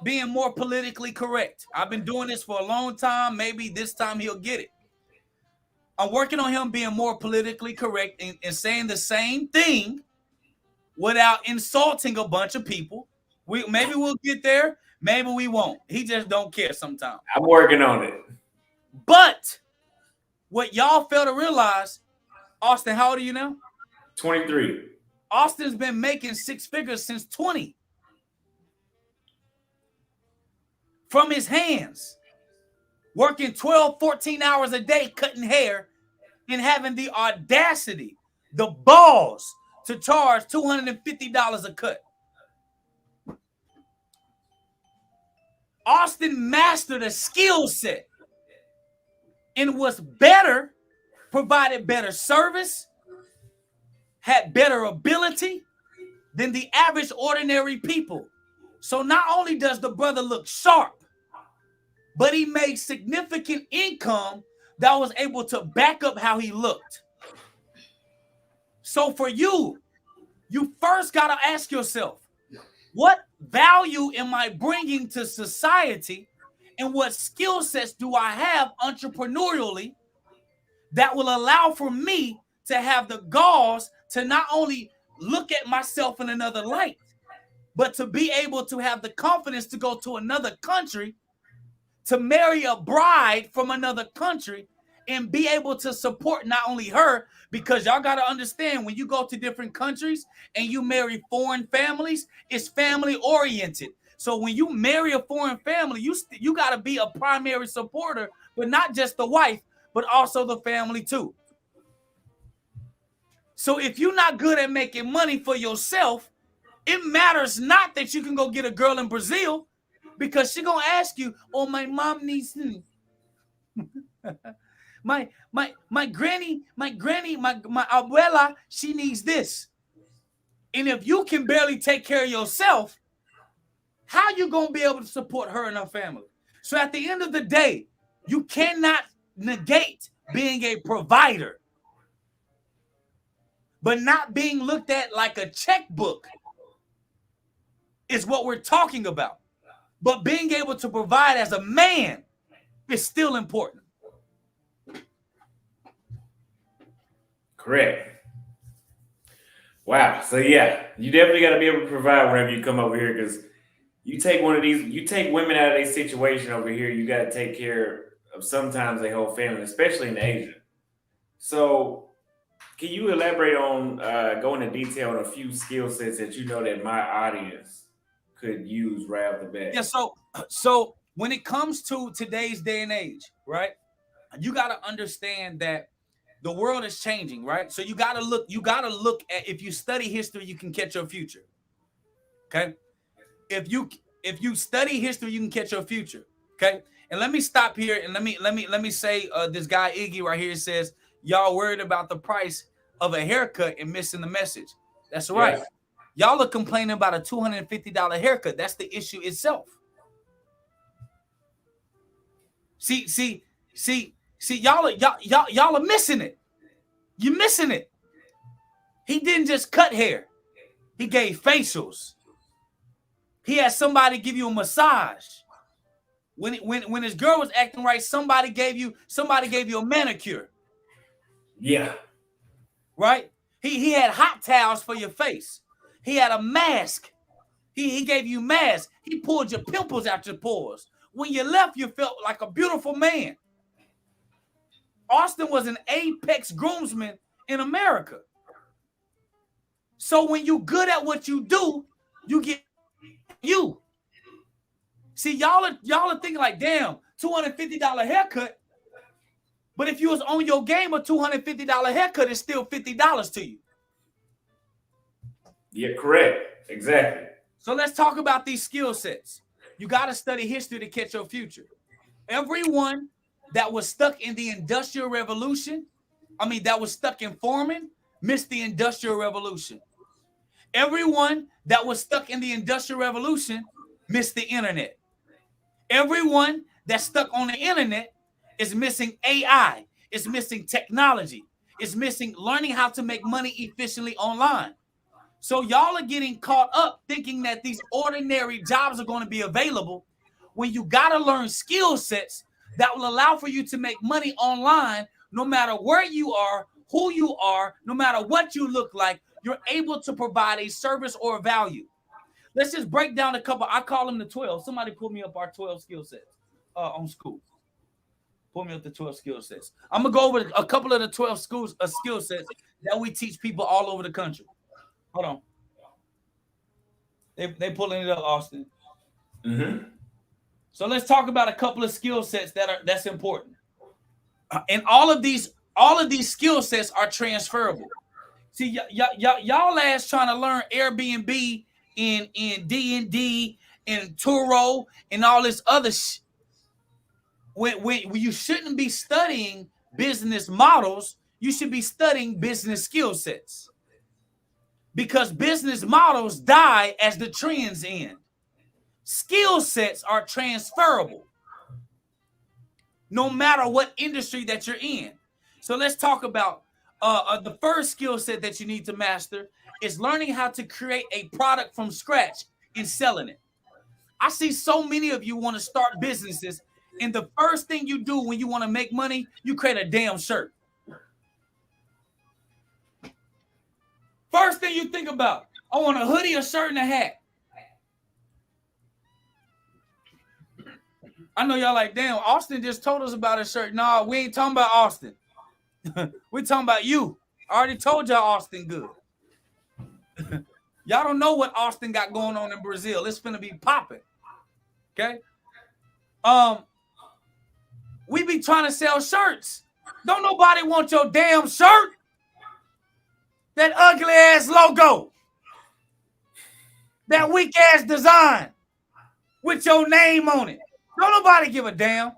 Speaker 3: being more politically correct. I've been doing this for a long time. Maybe this time he'll get it. I'm working on him being more politically correct and saying the same thing without insulting a bunch of people. Maybe we'll get there. Maybe we won't. He just don't care sometimes.
Speaker 1: I'm working on it.
Speaker 3: But what y'all fail to realize, Austin, how old are you now?
Speaker 1: 23.
Speaker 3: Austin's been making 6 figures since 20. From his hands, working 12, 14 hours a day, cutting hair, and having the audacity, the balls to charge $250 a cut. Austin mastered a skill set and was better, provided better service, had better ability than the average ordinary people. So not only does the brother look sharp, but he made significant income that was able to back up how he looked. So for you first got to ask yourself, what value am I bringing to society, and what skill sets do I have entrepreneurially that will allow for me to have the galls to not only look at myself in another light, but to be able to have the confidence to go to another country, to marry a bride from another country, and be able to support not only her, because y'all got to understand, when you go to different countries and you marry foreign families, it's family oriented. So when you marry a foreign family, you got to be a primary supporter, but not just the wife, but also the family too. So if you're not good at making money for yourself, it matters not that you can go get a girl in Brazil, because she's going to ask you, oh, my mom needs my granny, my abuela, she needs this. And if you can barely take care of yourself, how you going to be able to support her and her family? So at the end of the day, you cannot negate being a provider, but not being looked at like a checkbook is what we're talking about. But being able to provide as a man is still important.
Speaker 1: Correct. Wow. So yeah, you definitely got to be able to provide whenever you come over here, because you take women out of their situation over here, you got to take care of sometimes their whole family, especially in Asia. So can you elaborate on, go into detail on a few skill sets that you know that my audience could use right off the bat?
Speaker 3: Yeah. So when it comes to today's day and age, right, you got to understand that the world is changing, right? So you got to look at, if you study history, you can catch your future. Okay. If you study history, you can catch your future. Okay. And let me stop here and let me say, this guy Iggy right here says, y'all worried about the price of a haircut and missing the message. That's right. Yes. Y'all are complaining about a $250 haircut. That's the issue itself. See, y'all are missing it. You're missing it. He didn't just cut hair. He gave facials. He had somebody give you a massage. When his girl was acting right, somebody gave you a manicure.
Speaker 1: Yeah.
Speaker 3: Right? He had hot towels for your face. He had a mask. He gave you mask. He pulled your pimples out your pores. When you left, you felt like a beautiful man. Austin was an apex groomsman in America. So when you good at what you do, you get you. See, y'all are thinking like, damn, $250 haircut. But if you was on your game, a $250 haircut is still $50 to you.
Speaker 1: Yeah, correct. Exactly.
Speaker 3: So let's talk about these skill sets. You got to study history to catch your future. Everyone that was stuck in the Industrial Revolution, that was stuck in farming, missed the Industrial Revolution. Everyone that was stuck in the Industrial Revolution missed the internet. Everyone that's stuck on the internet is missing AI, is missing technology, is missing learning how to make money efficiently online. So y'all are getting caught up thinking that these ordinary jobs are going to be available, when you got to learn skill sets that will allow for you to make money online, no matter where you are, who you are, no matter what you look like. You're able to provide a service or a value. Let's just break down a couple. I call them the 12. Somebody pull me up our 12 skill sets on school. Pull me up the 12 skill sets. I'm going to go over a couple of the 12 skill sets that we teach people all over the country. Hold on. They pulling it up, Austin.
Speaker 1: Mm-hmm.
Speaker 3: So let's talk about a couple of skill sets that's important. And all of these skill sets are transferable. See, y'all ass trying to learn Airbnb in D&D and Turo and all this other when you shouldn't be studying business models, you should be studying business skill sets. Because business models die as the trends end. Skill sets are transferable. no matter what industry that you're in. So let's talk about the first skill set that you need to master is learning how to create a product from scratch and selling it. I see so many of you want to start businesses, and the first thing you do when you want to make money, you create a damn shirt. First thing you think about, I want a hoodie, a shirt, and a hat. I know y'all like, damn, Austin just told us about his shirt. No, we ain't talking about Austin. We talking about you. I already told y'all Austin good. Y'all don't know what Austin got going on in Brazil. It's finna be popping. Okay? We be trying to sell shirts. Don't nobody want your damn shirt. That ugly ass logo. That weak ass design with your name on it. Don't nobody give a damn.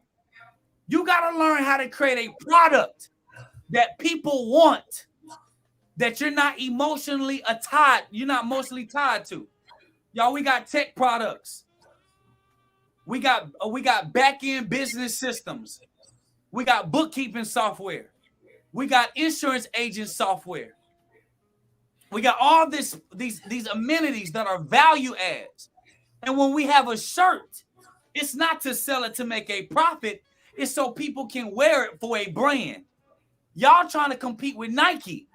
Speaker 3: You gotta learn how to create a product that people want, that you're not emotionally tied to. Y'all, we got tech products. We got back-end business systems. We got bookkeeping software. We got insurance agent software. We got all these amenities that are value adds. And when we have a shirt, it's not to sell it to make a profit. It's so people can wear it for a brand. Y'all trying to compete with Nike.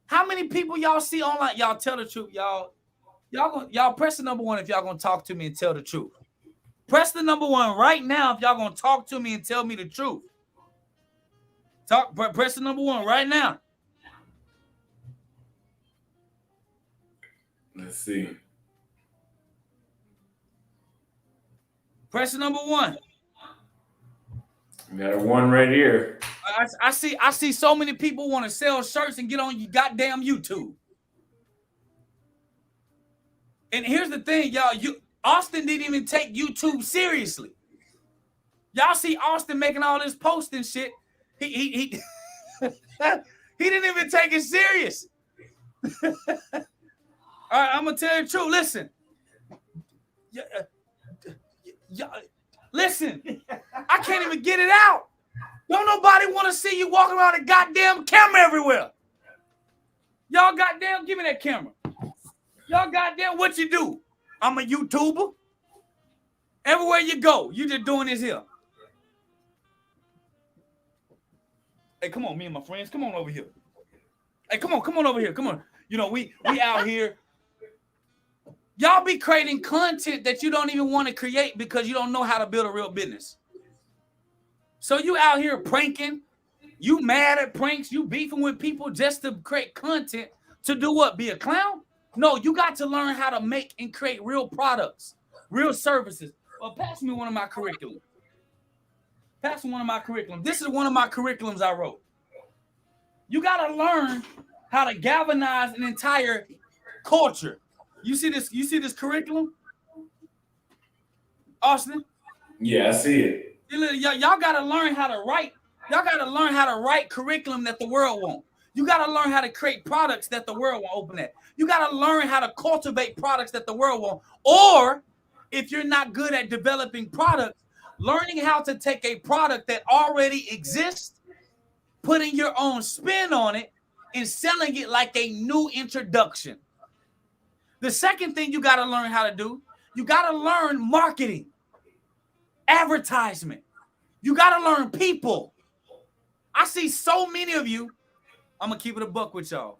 Speaker 3: How many people y'all see online? Y'all tell the truth. Y'all press the number 1 if y'all gonna talk to me and tell the truth. Press the number 1 right now if y'all gonna talk to me and tell me the truth. Press the number 1 right now.
Speaker 1: Let's see.
Speaker 3: Press the number 1.
Speaker 1: We got a 1 right here.
Speaker 3: I see so many people want to sell shirts and get on your goddamn YouTube. And here's the thing, y'all. Austin didn't even take YouTube seriously. Y'all see Austin making all this posting shit. He didn't even take it serious. All right, I'm gonna tell you the truth. Listen. Listen, I can't even get it out. Don't nobody want to see you walking around a goddamn camera everywhere. Y'all goddamn, give me that camera. Y'all goddamn, what you do? I'm a YouTuber. Everywhere you go, you just doing this here. Hey, come on, me and my friends, come on over here. Hey, come on over here. Come on. You know, we out here. Y'all be creating content that you don't even want to create because you don't know how to build a real business. So you out here pranking, you mad at pranks, you beefing with people just to create content to do what? Be a clown? No, you got to learn how to make and create real products, real services. Well, pass me one of my curriculum. Pass me one of my curriculum. This is one of my curriculums I wrote. You got to learn how to galvanize an entire culture. You see this curriculum? Austin?
Speaker 1: Yeah, I see it.
Speaker 3: Y'all got to learn how to write. Y'all got to learn how to write curriculum that the world won't. You got to learn how to create products that the world won't open at. You got to learn how to cultivate products that the world won't. Or if you're not good at developing products, learning how to take a product that already exists, putting your own spin on it, and selling it like a new introduction. The second thing you got to learn how to do, you got to learn marketing, advertisement. You got to learn people. I see so many of you. I'm going to keep it a buck with y'all.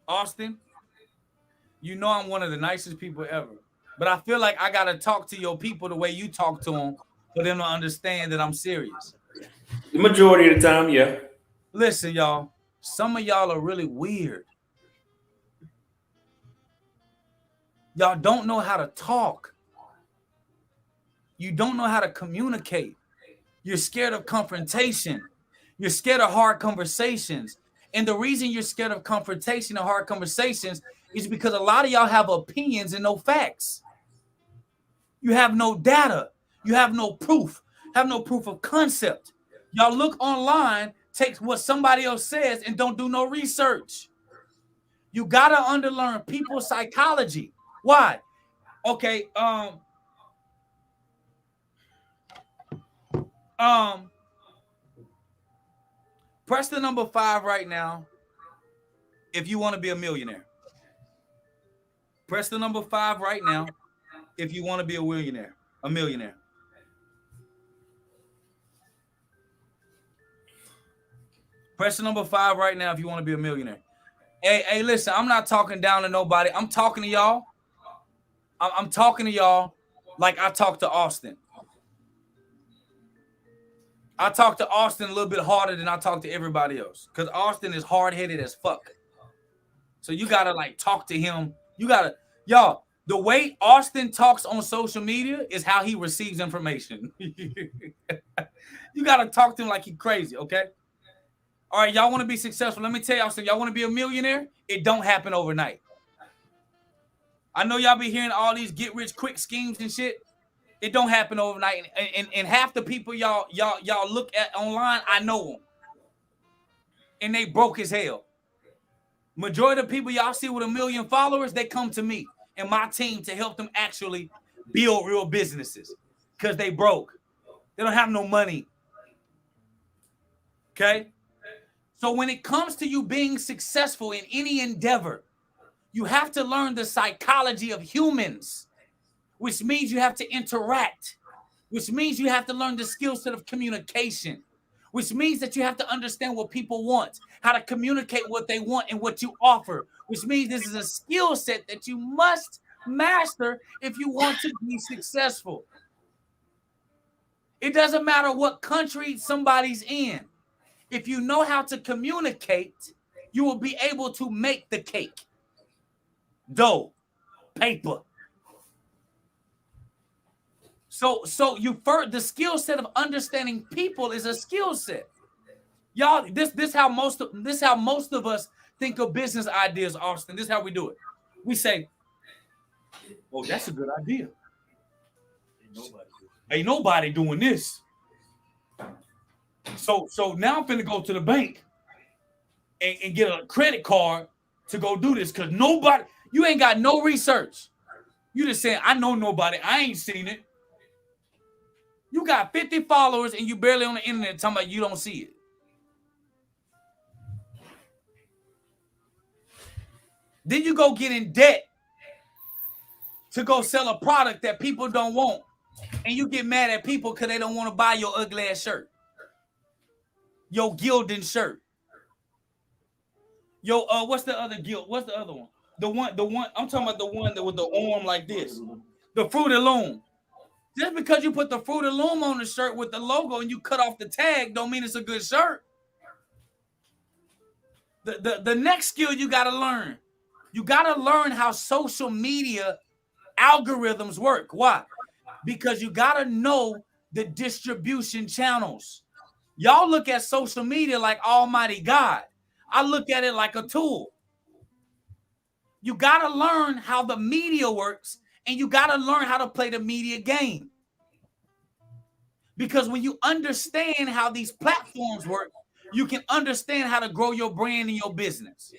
Speaker 3: Austin, you know I'm one of the nicest people ever. But I feel like I got to talk to your people the way you talk to them for them to understand that I'm serious.
Speaker 1: The majority of the time, yeah.
Speaker 3: Listen, y'all. Some of y'all are really weird. Y'all don't know how to talk. You don't know how to communicate. You're scared of confrontation. You're scared of hard conversations. And the reason you're scared of confrontation and hard conversations is because a lot of y'all have opinions and no facts. You have no data. You have no proof. Have no proof of concept. Y'all look online, take what somebody else says, and don't do no research. You got to underlearn people's psychology. Why? Okay, Press the number 5 right now if you want to be a millionaire. Press the number 5 right now if you want to be a millionaire. Press the number 5 right now if you want to be a millionaire. Hey, listen, I'm not talking down to nobody. I'm talking to y'all. I'm talking to y'all like I talked to Austin. I talk to Austin a little bit harder than I talk to everybody else because Austin is hard-headed as fuck. So you got to like talk to him. Y'all, the way Austin talks on social media is how he receives information. You got to talk to him like he's crazy, okay? All right, y'all want to be successful. Let me tell y'all something. Y'all want to be a millionaire? It don't happen overnight. I know y'all be hearing all these get-rich-quick schemes and shit. It don't happen overnight. And half the people y'all look at online, I know them. And they broke as hell. Majority of the people y'all see with 1 million followers, they come to me and my team to help them actually build real businesses because they broke. They don't have no money. Okay? So when it comes to you being successful in any endeavor, you have to learn the psychology of humans, which means you have to interact, which means you have to learn the skill set of communication, which means that you have to understand what people want, how to communicate what they want and what you offer, which means this is a skill set that you must master if you want to be successful. It doesn't matter what country somebody's in. If you know how to communicate, you will be able to make the cake, dough, paper. So the skill set of understanding people is a skill set. Y'all, this how most of us think of business ideas, Austin. This is how we do it. We say, "Oh, that's a good idea. Ain't nobody doing this. So now I'm finna go to the bank and get a credit card to go do this because nobody. You ain't got no research. You just saying, I know nobody. I ain't seen it. You got 50 followers and you barely on the internet talking about you don't see it. Then you go get in debt to go sell a product that people don't want. And you get mad at people because they don't want to buy your ugly ass shirt. Your Gildan shirt. Yo, what's the other guild? What's the other one? The one, I'm talking about the one that with the arm like this. The Fruit of Loom. Just because you put the Fruit of Loom on the shirt with the logo and you cut off the tag don't mean it's a good shirt. The next skill you got to learn. You got to learn how social media algorithms work. Why? Because you got to know the distribution channels. Y'all look at social media like Almighty God. I look at it like a tool. You got to learn how the media works, and you got to learn how to play the media game. Because when you understand how these platforms work, you can understand how to grow your brand and your business.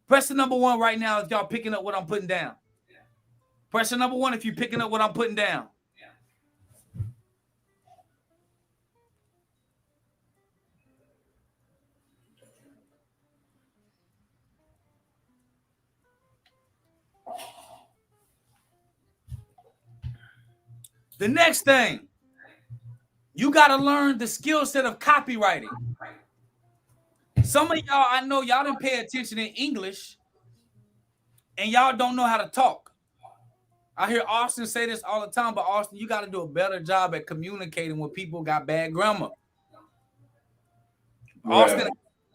Speaker 3: Press the number 1 right now if y'all picking up what I'm putting down. Press the number 1 if you're picking up what I'm putting down. The next thing, you got to learn the skill set of copywriting. Some of y'all, I know y'all didn't pay attention in English and y'all don't know how to talk. I hear Austin say this all the time, but Austin, you got to do a better job at communicating when people got bad grammar. Yeah.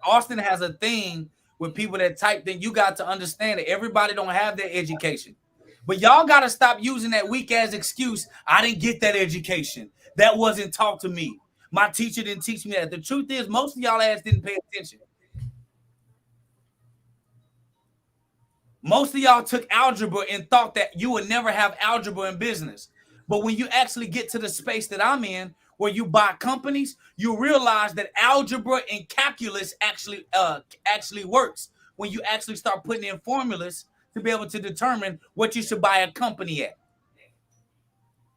Speaker 3: Austin has a thing with people that type, then you got to understand that everybody don't have that education. But y'all got to stop using that weak-ass excuse, I didn't get that education. That wasn't taught to me. My teacher didn't teach me that. The truth is, most of y'all ass didn't pay attention. Most of y'all took algebra and thought that you would never have algebra in business. But when you actually get to the space that I'm in, where you buy companies, you realize that algebra and calculus actually works when you actually start putting in formulas to be able to determine what you should buy a company at.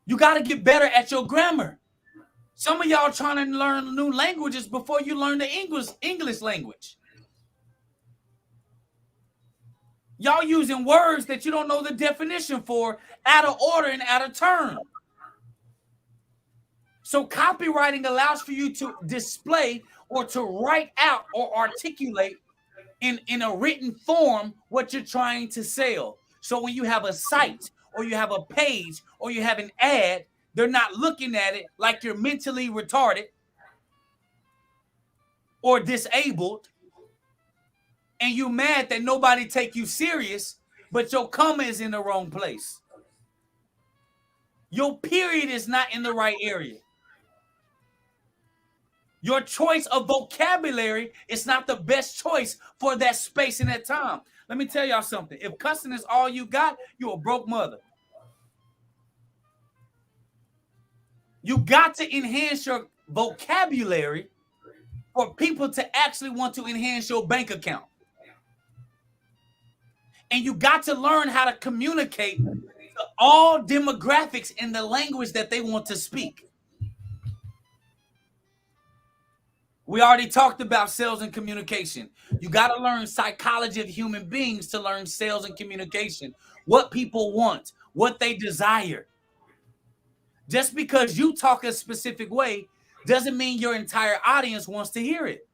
Speaker 3: You got to get better at your grammar. Some of y'all trying to learn new languages before you learn the English language. Y'all using words that you don't know the definition for, out of order and out of turn. So copywriting allows for you to display or to write out or articulate in a written form what you're trying to sell. So when you have a site or you have a page or you have an ad, they're not looking at it like you're mentally retarded or disabled, and you mad that nobody take you serious, but your comma is in the wrong place. Your period is not in the right area. Your choice of vocabulary is not the best choice for that space and that time. Let me tell y'all something. If cussing is all you got, you're a broke mother. You got to enhance your vocabulary for people to actually want to enhance your bank account. And you got to learn how to communicate to all demographics in the language that they want to speak. We already talked about sales and communication. You got to learn psychology of human beings to learn sales and communication. What people want, what they desire. Just because you talk a specific way doesn't mean your entire audience wants to hear it.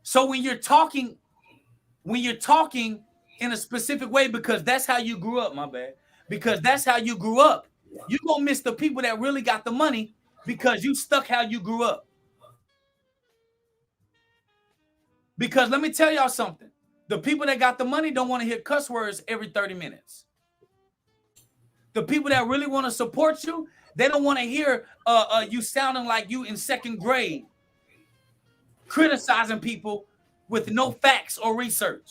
Speaker 3: So when you're talking in a specific way, because that's how you grew up, because that's how you grew up, you're going to miss the people that really got the money because you stuck how you grew up. Because let me tell y'all something. The people that got the money don't want to hear cuss words every 30 minutes. The people that really want to support you, they don't want to hear you sounding like you in second grade, criticizing people with no facts or research.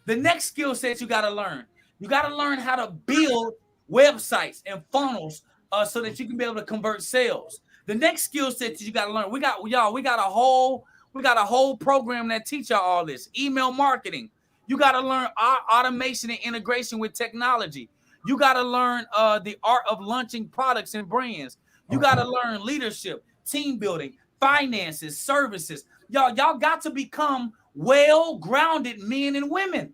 Speaker 3: The next skill set you got to learn. You got to learn how to build websites and funnels so that you can be able to convert sales. The next skill set you got to learn. We got a whole program that teach y'all all this. Email marketing. You got to learn automation and integration with technology. You got to learn the art of launching products and brands. You got to learn leadership, team building, finances, services. Y'all got to become well-grounded men and women.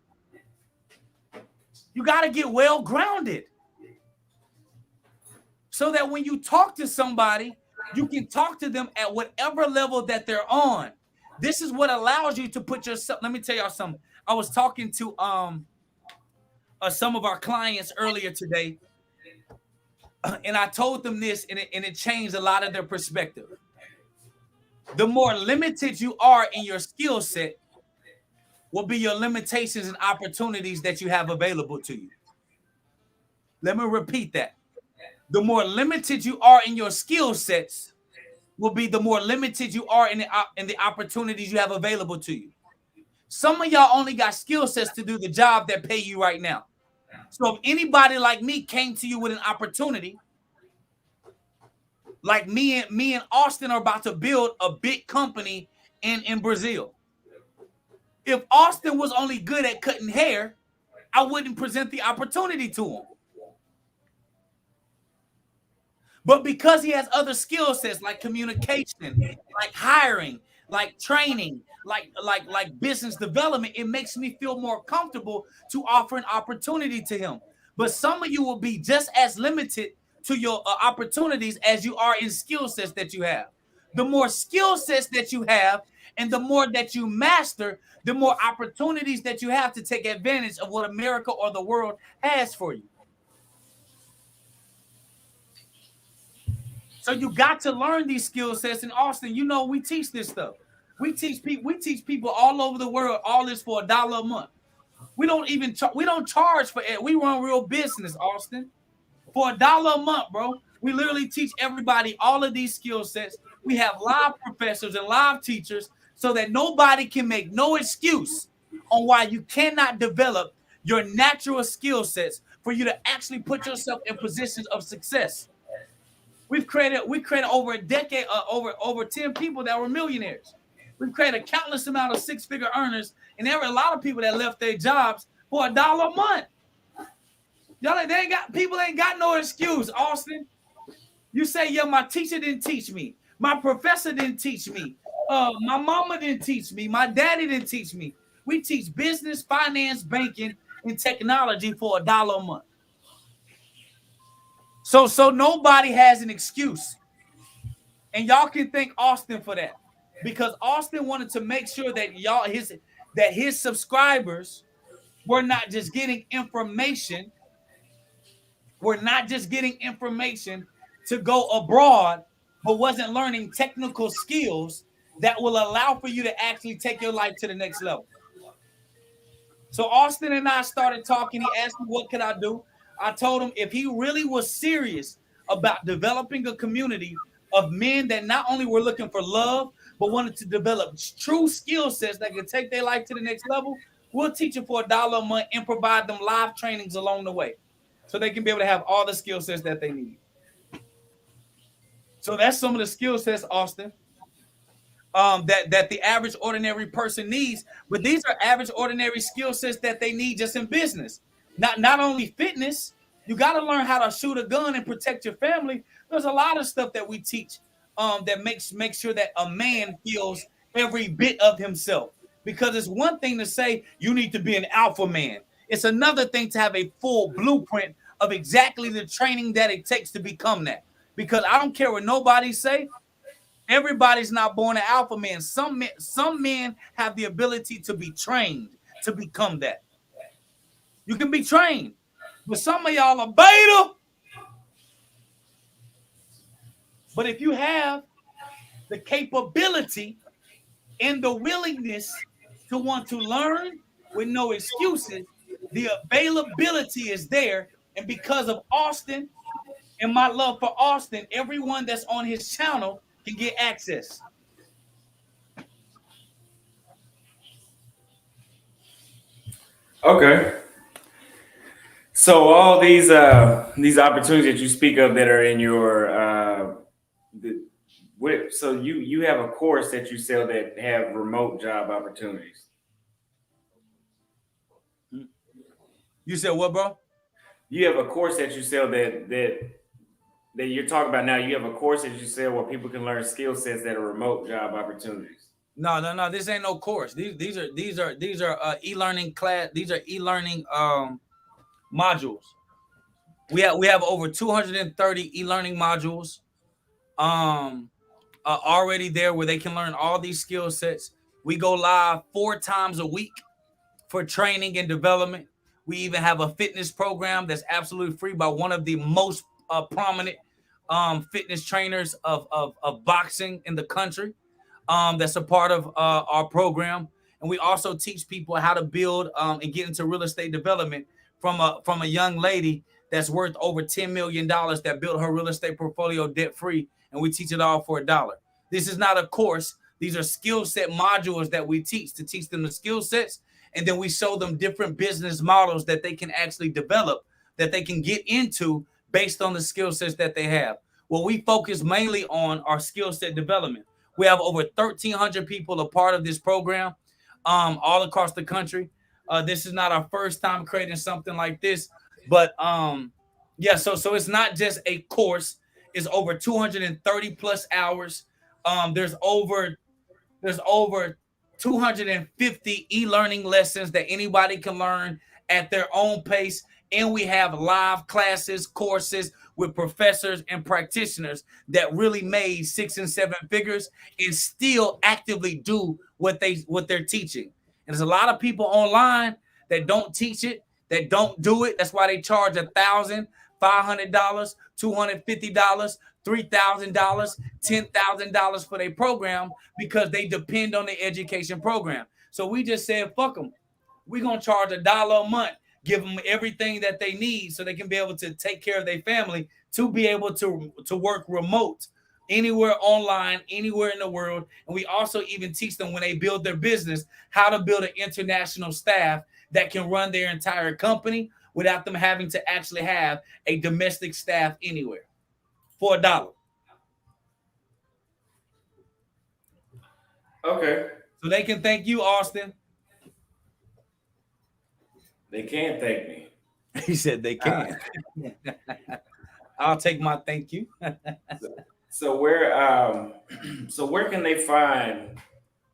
Speaker 3: You got to get well-grounded so that when you talk to somebody, you can talk to them at whatever level that they're on. This is what allows you to put yourself. Let me tell y'all something. I was talking to some of our clients earlier today, and I told them this, and it changed a lot of their perspective. The more limited you are in your skill set will be your limitations and opportunities that you have available to you. Let me repeat that. The more limited you are in your skill sets will be the more limited you are in the opportunities you have available to you. Some of y'all only got skill sets to do the job that pay you right now. So if anybody like me came to you with an opportunity, like me and Austin are about to build a big company in Brazil. If Austin was only good at cutting hair, I wouldn't present the opportunity to him. But because he has other skill sets like communication, like hiring, like training, like business development, it makes me feel more comfortable to offer an opportunity to him. But some of you will be just as limited to your opportunities as you are in skill sets that you have. The more skill sets that you have and the more that you master, the more opportunities that you have to take advantage of what America or the world has for you. So you got to learn these skill sets. In Austin, you know, we teach this stuff. We teach people all over the world all this for $1 a month. We don't charge for it. We run real business, Austin. For $1 a month, bro. We literally teach everybody all of these skill sets. We have live professors and live teachers so that nobody can make no excuse on why you cannot develop your natural skill sets for you to actually put yourself in positions of success. We created over a decade, over 10 people that were millionaires. We've created a countless amount of six-figure earners, and there were a lot of people that left their jobs for $1 a month. Y'all, people ain't got no excuse, Austin. You say, yeah, my teacher didn't teach me. My professor didn't teach me. My mama didn't teach me. My daddy didn't teach me. We teach business, finance, banking, and technology for $1 a month. So nobody has an excuse. And y'all can thank Austin for that. Because Austin wanted to make sure that his subscribers were not just getting information. We're not just getting information to go abroad, but wasn't learning technical skills that will allow for you to actually take your life to the next level. So Austin and I started talking. He asked me, what could I do? I told him if he really was serious about developing a community of men that not only were looking for love, but wanted to develop true skill sets that could take their life to the next level, we'll teach them for $1 a month and provide them live trainings along the way so they can be able to have all the skill sets that they need. So that's some of the skill sets, Austin, that the average ordinary person needs. But these are average ordinary skill sets that they need just in business. Not only fitness, you got to learn how to shoot a gun and protect your family. There's a lot of stuff that we teach that makes sure that a man feels every bit of himself. Because it's one thing to say you need to be an alpha man. It's another thing to have a full blueprint of exactly the training that it takes to become that. Because I don't care what nobody say, everybody's not born an alpha man. Some men have the ability to be trained to become that. You can be trained, but some of y'all are beta. But if you have the capability and the willingness to want to learn with no excuses, the availability is there. And because of Austin and my love for Austin, everyone that's on his channel can get access.
Speaker 1: Okay. So all these opportunities that you speak of that are in your so you have a course that you sell that have remote job opportunities.
Speaker 3: You said what, bro?
Speaker 1: You have a course that you sell that you're talking about now. You have a course that you sell where people can learn skill sets that are remote job opportunities.
Speaker 3: No. This ain't no course. These are e-learning class. These are e-learning modules. We have over 230 e-learning modules already there where they can learn all these skill sets. We go live 4 times a week for training and development. We even have a fitness program that's absolutely free by one of the most prominent fitness trainers of boxing in the country. That's a part of our program. And we also teach people how to build and get into real estate development from a young lady that's worth over $10 million that built her real estate portfolio debt free. And we teach it all for $1. This is not a course. These are skill set modules that we teach to teach them the skill sets. And then we show them different business models that they can actually develop, that they can get into based on the skill sets that they have. What we focus mainly on are skill set development. We have over 1,300 people a part of this program all across the country. This is not our first time creating something like this, but yeah, so it's not just a course. It's over 230 plus hours. There's over 250 e-learning lessons that anybody can learn at their own pace. And we have live classes, courses with professors and practitioners that really made 6 and 7 figures and still actively do what they're teaching. And there's a lot of people online that don't teach it, that don't do it. That's why they charge $1,500, $250, $3,000, $10,000 for their program because they depend on the education program. So we just said, fuck them. We're going to charge $1 a month, give them everything that they need so they can be able to take care of their family, to be able to work remote anywhere online, anywhere in the world. And we also even teach them when they build their business, how to build an international staff that can run their entire company without them having to actually have a domestic staff anywhere for $1.
Speaker 1: Okay.
Speaker 3: So they can thank you, Austin.
Speaker 1: They can thank me.
Speaker 3: He said they can. I'll take my thank you.
Speaker 1: So where so where can they find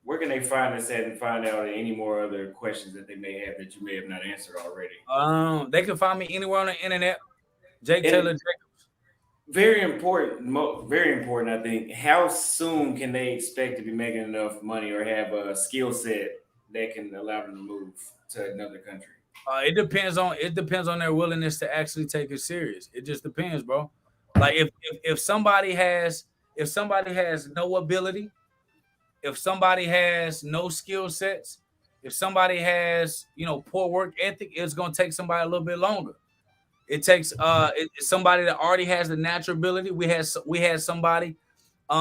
Speaker 1: this at and find out any more other questions that they may have that you may have not answered already?
Speaker 3: They can find me anywhere on the internet. Jake Taylor
Speaker 1: And
Speaker 3: Jacobs.
Speaker 1: very important, I think. How soon can they expect to be making enough money or have a skill set that can allow them to move to another country?
Speaker 3: It depends on their willingness to actually take it serious. It just depends, bro. Like if somebody has no ability, if somebody has no skill sets, if somebody has poor work ethic, it's gonna take somebody a little bit longer. It takes somebody that already has the natural ability. We had somebody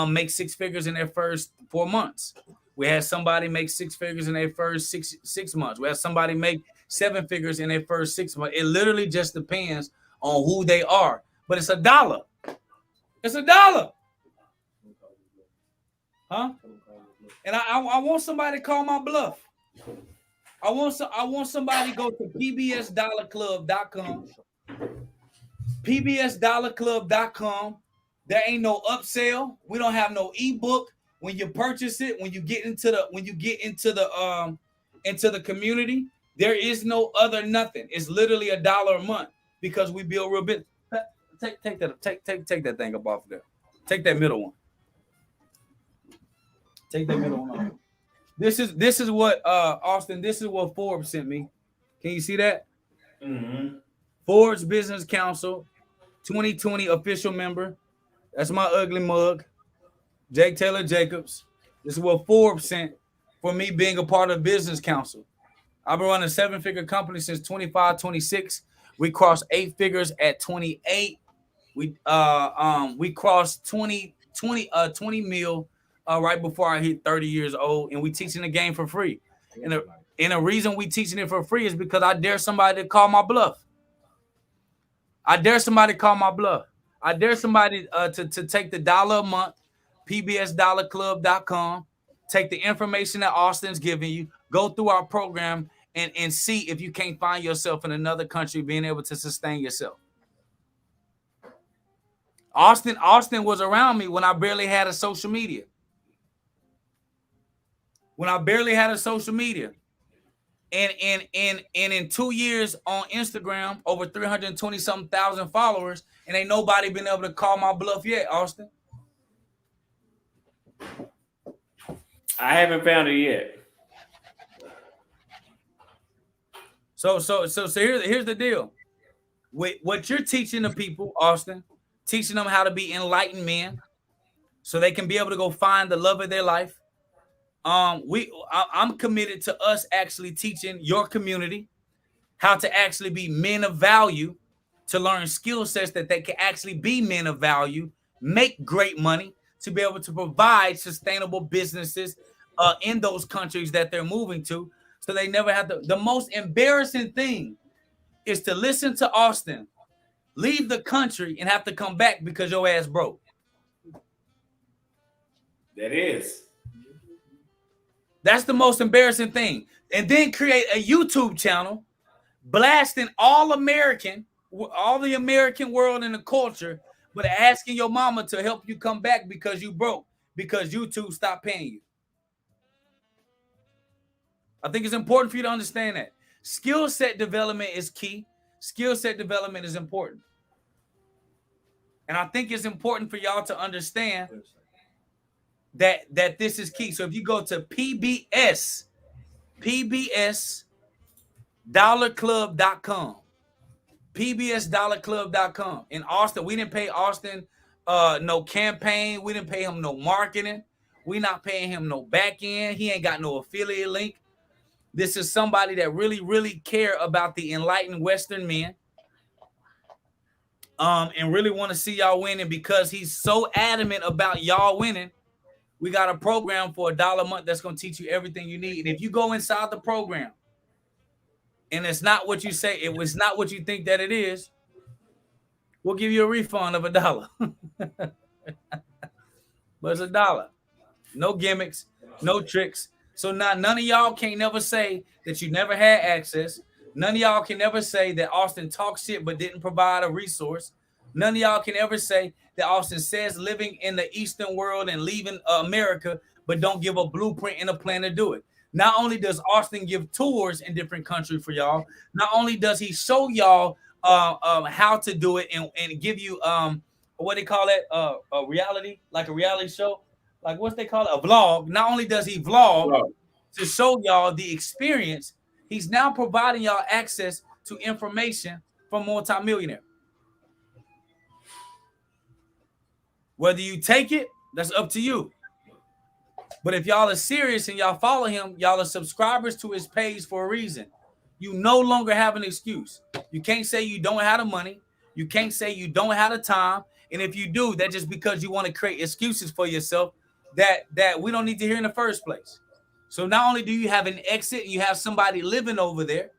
Speaker 3: make six figures in their first 4 months. We had somebody make six figures in their first six months. We had somebody make seven figures in their first 6 months. It literally just depends on who they are. But it's $1. It's $1. Huh? And I want somebody to call my bluff. I want somebody to go to pbsdollarclub.com. pbsdollarclub.com. There ain't no upsell. We don't have no ebook. When you purchase it, when you get into the community, there is no other nothing. It's literally $1 a month because we build real bit. Take that thing up off there. Take that middle one. Take that middle one off. This is what Austin. This is what Forbes sent me. Can you see that?
Speaker 1: Mm-hmm.
Speaker 3: Forbes Business Council 2020 official member. That's my ugly mug. Jake Taylor Jacobs. This is what Forbes sent for me being a part of Business Council. I've been running a 7-figure company since 25, 26. We crossed 8 figures at 28. We crossed 20 mil right before I hit 30 years old, and we teaching the game for free. And the reason we teaching it for free is because I dare somebody to call my bluff. I dare somebody to call my bluff. I dare somebody to take the $1 a month, pbsdollarclub.com, take the information that Austin's giving you, go through our program, and see if you can't find yourself in another country being able to sustain yourself. Austin was around me when I barely had a social media. And in 2 years on Instagram, over 320-something thousand followers, and ain't nobody been able to call my bluff yet, Austin.
Speaker 1: I haven't found it yet.
Speaker 3: So here's the deal. With what you're teaching the people, Austin, teaching them how to be enlightened men, so they can be able to go find the love of their life. I'm committed to us actually teaching your community how to actually be men of value, to learn skill sets that they can actually be men of value, make great money, to be able to provide sustainable businesses in those countries that they're moving to, so they never have to. The most embarrassing thing is to listen to Austin, leave the country, and have to come back because your ass broke.
Speaker 1: That is.
Speaker 3: That's the most embarrassing thing. And then create a YouTube channel blasting all the American world and the culture, but asking your mama to help you come back because you broke, because YouTube stopped paying you. I think it's important for you to understand that. Skill set development is key. Skill set development is important. And I think it's important for y'all to understand that this is key. So if you go to pbsdollarclub.com, pbsdollarclub.com. In Austin, we didn't pay Austin no campaign. We didn't pay him no marketing. We not paying him no back end. He ain't got no affiliate link. This is somebody that really, really care about the enlightened Western men, and really want to see y'all winning. Because he's so adamant about y'all winning, we got a program for $1 a month that's going to teach you everything you need. And if you go inside the program and it's not what you say, it was not what you think that it is, we'll give you a refund of $1. But it's $1. No gimmicks, no tricks. So now none of y'all can never say that you never had access. None of y'all can never say that Austin talks shit but didn't provide a resource. None of y'all can ever say that Austin says living in the Eastern world and leaving America, but don't give a blueprint and a plan to do it. Not only does Austin give tours in different countries for y'all, not only does he show y'all how to do it and give you what they call it a reality, like a reality show, like what's they call it, a vlog. Not only does he vlog
Speaker 1: Well,
Speaker 3: to show y'all the experience, he's now providing y'all access to information from multimillionaire. Whether you take it, that's up to you. But if y'all are serious and y'all follow him, y'all are subscribers to his page for a reason. You no longer have an excuse. You can't say you don't have the money. You can't say you don't have the time. And if you do, that's just because you want to create excuses for yourself that we don't need to hear in the first place. So not only do you have an exit and you have somebody living over there,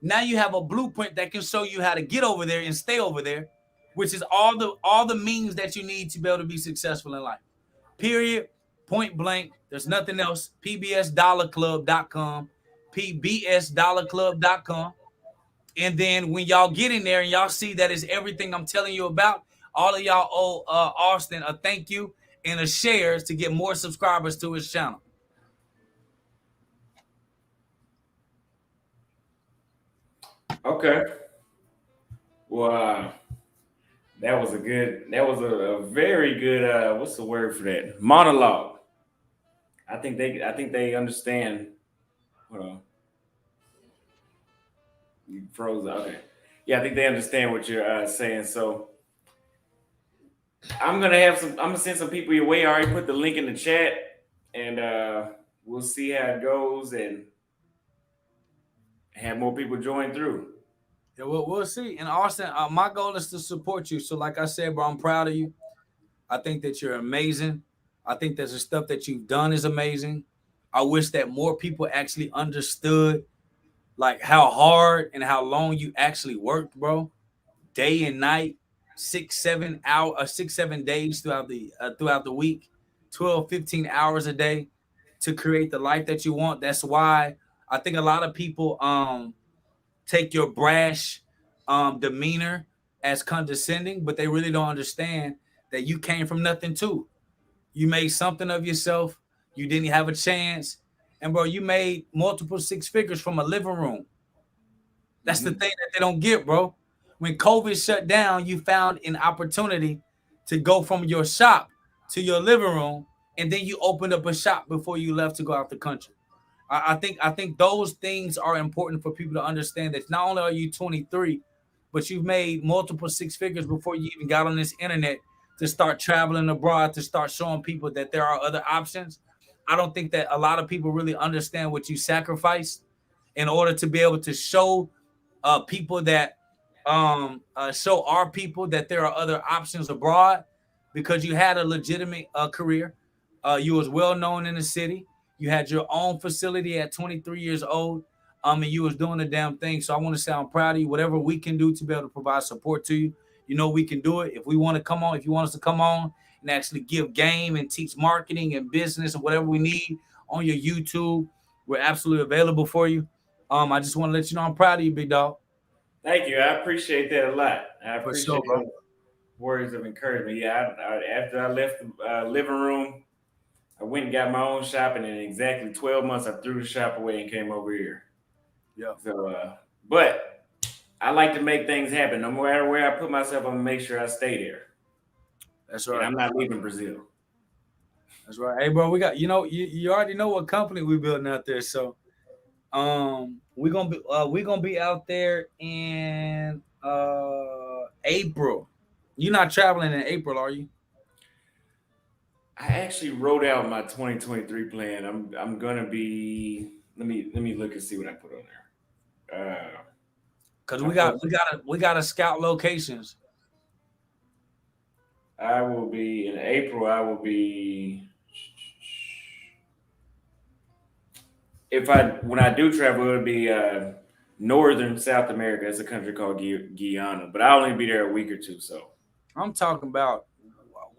Speaker 3: now you have a blueprint that can show you how to get over there and stay over there, which is all the means that you need to be able to be successful in life. Period. Point blank. There's nothing else. pbsdollarclub.com. pbsdollarclub.com. And then when y'all get in there and y'all see that is everything I'm telling you about, all of y'all owe Austin a thank you and a shares to get more subscribers to his channel.
Speaker 1: okay. Well, that was a very good what's the word for that? Monologue. I think they understand. Hold on. You froze. Okay. Yeah, I think they understand what you're saying. So I'm gonna send some people your way. I already put the link in the chat, and we'll see how it goes and have more people join through.
Speaker 3: Yeah, we'll see. And Austin, my goal is to support you. So, like I said, bro, I'm proud of you. I think that you're amazing. I think that the stuff that you've done is amazing. I wish that more people actually understood like how hard and how long you actually worked, bro. Day and night, 6 7 days throughout the week, 12 15 hours a day to create the life that you want. That's why I think a lot of people take your brash demeanor as condescending, but they really don't understand that you came from nothing too. You made something of yourself. You didn't have a chance. And bro, you made multiple six figures from a living room. That's the
Speaker 1: Hmm.
Speaker 3: thing that they don't get, bro. When COVID shut down, you found an opportunity to go from your shop to your living room, and then you opened up a shop before you left to go out the country. I think those things are important for people to understand that not only are you 23, but you've made multiple six figures before you even got on this internet to start traveling abroad, to start showing people that there are other options. I don't think that a lot of people really understand what you sacrificed in order to be able to show people that show our people that there are other options abroad because you had a legitimate career. You was well known in the city. You had your own facility at 23 years old. And you was doing the damn thing. So I want to say I'm proud of you. Whatever we can do to be able to provide support to you, you know we can do it. If we want to come on, if you want us to come on and actually give game and teach marketing and business and whatever we need on your YouTube, we're absolutely available for you. I just want to let you know I'm proud of you, big dog.
Speaker 1: Thank you. I appreciate that a lot. I
Speaker 3: For sure,
Speaker 1: appreciate
Speaker 3: bro.
Speaker 1: those words of encouragement. Yeah, after I left the living room, I went and got my own shop, and in exactly 12 months, I threw the shop away and came over here.
Speaker 3: Yeah,
Speaker 1: So, but I like to make things happen. No matter where I put myself, I'm gonna make sure I stay there,
Speaker 3: that's
Speaker 1: and
Speaker 3: right.
Speaker 1: I'm not leaving Brazil.
Speaker 3: That's right. Hey, bro, we got you already know what company we building out there. So we're gonna be out there in April. You're not traveling in April, are you?
Speaker 1: I actually wrote out my 2023 plan. I'm gonna be. Let me look and see what I put on there.
Speaker 3: Because
Speaker 1: I
Speaker 3: we got
Speaker 1: put
Speaker 3: we got we got to scout locations.
Speaker 1: I will be in April. I will be if I when I do travel, it'll be northern South America. It's a country called Guyana, but I'll only be there a week or two. So
Speaker 3: I'm talking about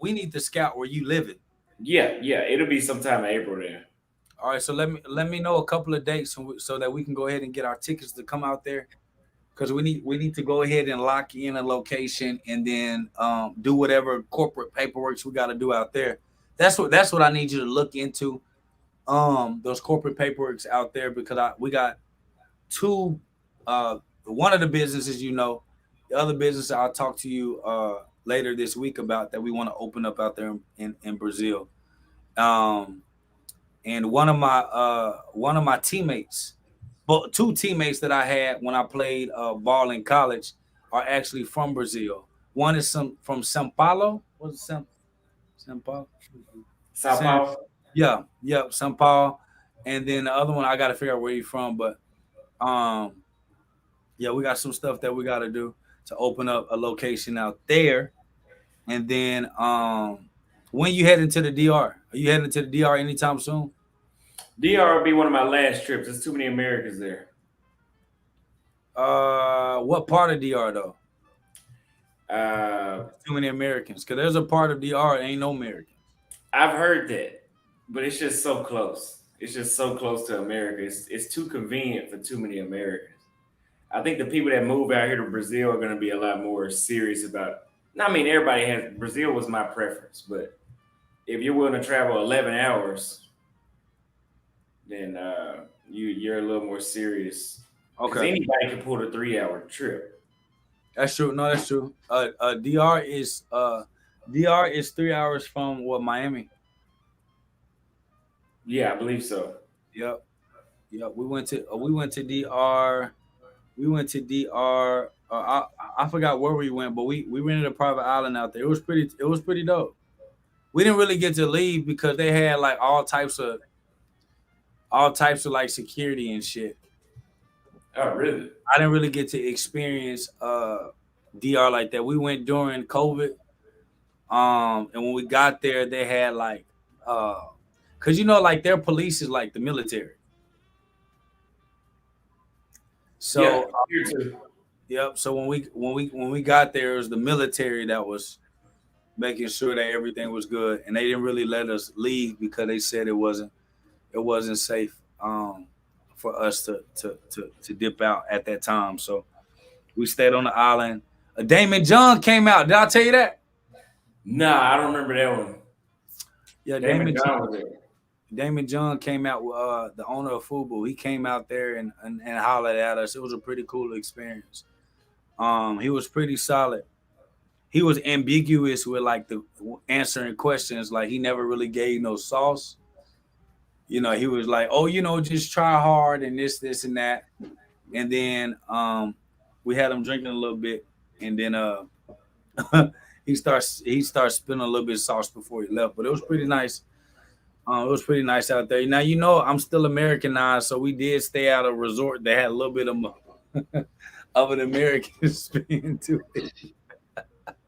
Speaker 3: we need to scout where you live it.
Speaker 1: yeah, yeah, it'll be sometime in April there.
Speaker 3: All right, so let me know a couple of dates so that we can go ahead and get our tickets to come out there. because we need to go ahead and lock in a location and then do whatever corporate paperwork we got to do out there. That's what I need you to look into. Those corporate paperworks out there because we got two. One of the businesses, the other business I'll talk to you later this week about that we want to open up out there in Brazil. And one of my teammates, but two teammates that I had when I played ball in college are actually from Brazil. One is from São Paulo. What's it, São Paulo?
Speaker 1: Sao Paulo.
Speaker 3: Yeah, São Paulo. And then the other one, I got to figure out where he's from. But yeah, we got some stuff that we got to do to open up a location out there. And then when you heading to the DR? Are you heading to the DR anytime soon?
Speaker 1: DR will be one of my last trips. There's too many Americans there.
Speaker 3: What part of DR though?
Speaker 1: Too
Speaker 3: many Americans. Because there's a part of DR ain't no Americans.
Speaker 1: I've heard that, but it's just so close. It's just so close to America. It's too convenient for too many Americans. I think the people that move out here to Brazil are going to be a lot more serious about. I mean, everybody has. Brazil was my preference, but if you're willing to travel 11 hours, then you're a little more serious. Okay. Anybody can pull a 3-hour trip.
Speaker 3: That's true. No, that's true. DR is 3 hours from Miami.
Speaker 1: Yeah, I believe so.
Speaker 3: Yep. We went to DR. We went to DR. I forgot where we went, but we rented a private island out there. It was pretty dope. We didn't really get to leave because they had like all types of like security and shit.
Speaker 1: Oh, really?
Speaker 3: I didn't really get to experience DR like that. We went during COVID. And when we got there, they had like because like their police is like the military. So
Speaker 1: yeah, here too.
Speaker 3: Yep. So when we got there, it was the military that was making sure that everything was good, and they didn't really let us leave because they said it wasn't safe for us to dip out at that time. So we stayed on the island. Damon John came out. Did I tell you that?
Speaker 1: Nah, I don't remember that one.
Speaker 3: Yeah, Damon John was there. Damon John came out with the owner of Fubu. He came out there and hollered at us. It was a pretty cool experience. He was pretty solid. He was ambiguous with like the answering questions. Like he never really gave no sauce. He was like, oh, just try hard and this and that. And then we had him drinking a little bit, and then he starts spilling a little bit of sauce before he left. But it was pretty nice. It was pretty nice out there. Now, I'm still Americanized, so we did stay at a resort that had a little bit of an American spin to it.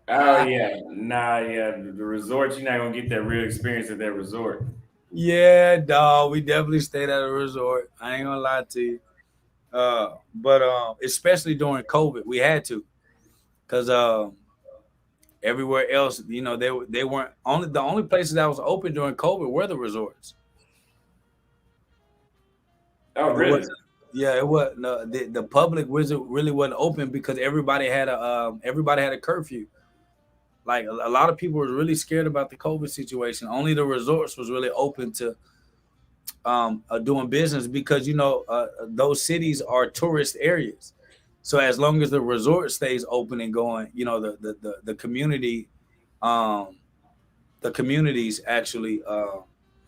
Speaker 1: Oh, yeah. The resort, you're not going to get that real experience at that resort.
Speaker 3: Yeah, dog. We definitely stayed at a resort. I ain't going to lie to you. But especially during COVID, we had to. Because everywhere else, they weren't the only places that was open during COVID were the resorts.
Speaker 1: Oh, really?
Speaker 3: It was. No, the public really wasn't open because everybody had a curfew. Like a lot of people were really scared about the COVID situation. Only the resorts was really open to doing business because those cities are tourist areas. So as long as the resort stays open and going, the community, the communities actually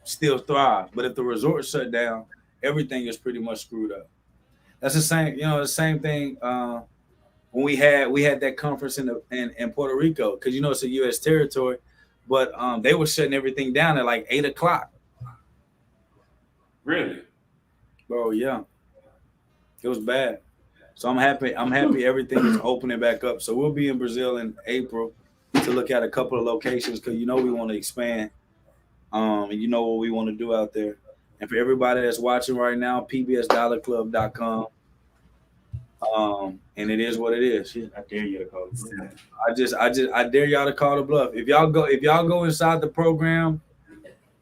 Speaker 3: still thrive. But if the resort shut down, everything is pretty much screwed up. That's the same thing when we had that conference in Puerto Rico because it's a U.S. territory, but they were shutting everything down at like 8:00.
Speaker 1: Really?
Speaker 3: Bro, yeah, it was bad. So I'm happy everything is opening back up. So we'll be in Brazil in April to look at a couple of locations because we want to expand. And what we want to do out there. And for everybody that's watching right now, pbsdollarclub.com. And it is what it is.
Speaker 1: I dare you to call it.
Speaker 3: I dare y'all to call the bluff. If y'all go inside the program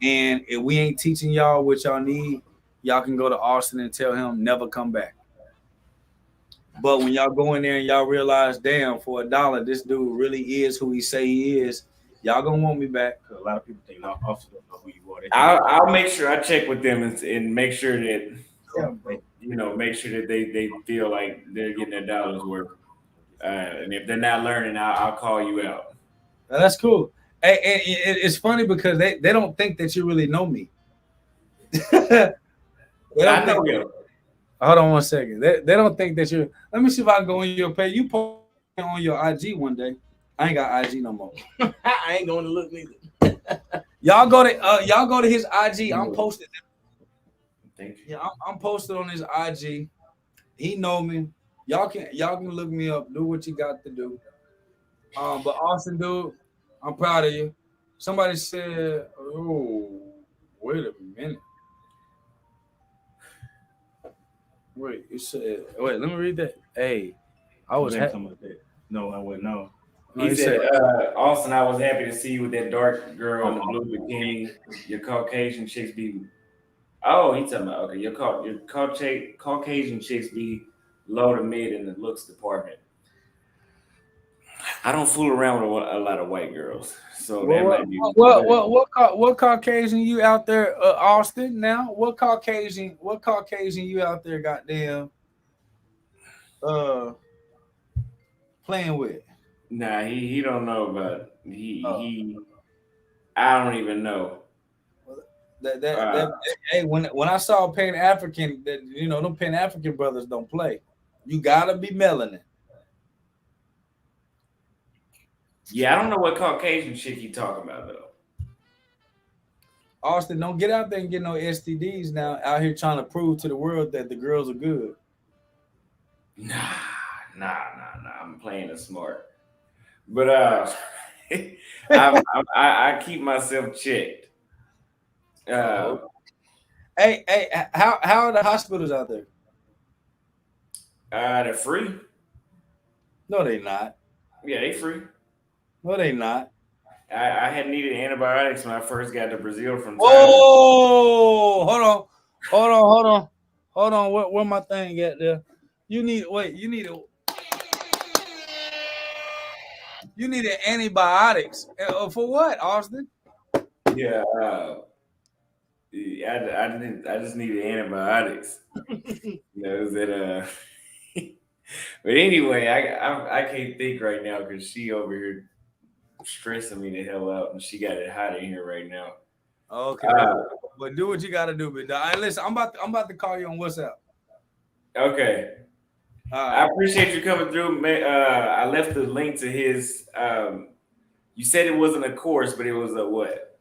Speaker 3: and if we ain't teaching y'all what y'all need, y'all can go to Austin and tell him never come back. But when y'all go in there and y'all realize, damn, for $1, this dude really is who he say he is, y'all gonna want me back. A lot of people think I also don't know who you are.
Speaker 1: I'll make sure I check with them and make sure that make sure that they feel like they're getting their dollars worth. And if they're not learning, I'll call you out.
Speaker 3: Now, that's cool. Hey, it's funny because they don't think that you really know me. They don't think. Hold on one second. They don't think that you're. Let me see if I can go on your page. You post on your IG one day. I ain't got IG no more.
Speaker 4: I ain't going to look neither.
Speaker 3: Y'all go to his IG. I'm posted. Thank you. Yeah, I'm posted on his IG. He know me. Y'all can look me up. Do what you got to do. But Austin, dude, I'm proud of you. Somebody said, "Oh, wait a minute. Wait, it said. Wait, let me read that. Hey, I was
Speaker 4: something like that. No, I wouldn't know.
Speaker 1: He said, Austin, I was happy to see you with that dark girl in the blue bikini. Your Caucasian chicks be. Oh, he's talking about, okay, your Caucasian chicks be low to mid in the looks department. I don't fool around with a lot of white girls, so that might be.
Speaker 3: What Caucasian you out there, Austin? Now, what Caucasian you out there? Goddamn, playing with?
Speaker 1: Nah, he don't know about he. I don't even know.
Speaker 3: Hey, when I saw Pan African, that them Pan African brothers don't play. You gotta be melanin.
Speaker 1: Yeah, I don't know what Caucasian shit you talking about though.
Speaker 3: Austin, don't get out there and get no STDs now. Out here trying to prove to the world that the girls are good.
Speaker 1: Nah. I'm playing it smart, but I keep myself checked.
Speaker 3: Hey, how are the hospitals out there?
Speaker 1: They're free.
Speaker 3: No, they not.
Speaker 1: Yeah, they free.
Speaker 3: No, they not.
Speaker 1: I had needed antibiotics when I first got to Brazil from Thailand.
Speaker 3: Oh, hold on. Where my thing at there? You need antibiotics for what, Austin?
Speaker 1: Yeah, I just needed antibiotics. That but anyway, I can't think right now because she over here stressing me the hell out, and she got it hot in here right now.
Speaker 3: Okay, but do what you got to do, but listen, I'm about to call you on WhatsApp.
Speaker 1: Okay. I appreciate you coming through. I left the link to his. You said it wasn't a course, but it was a what?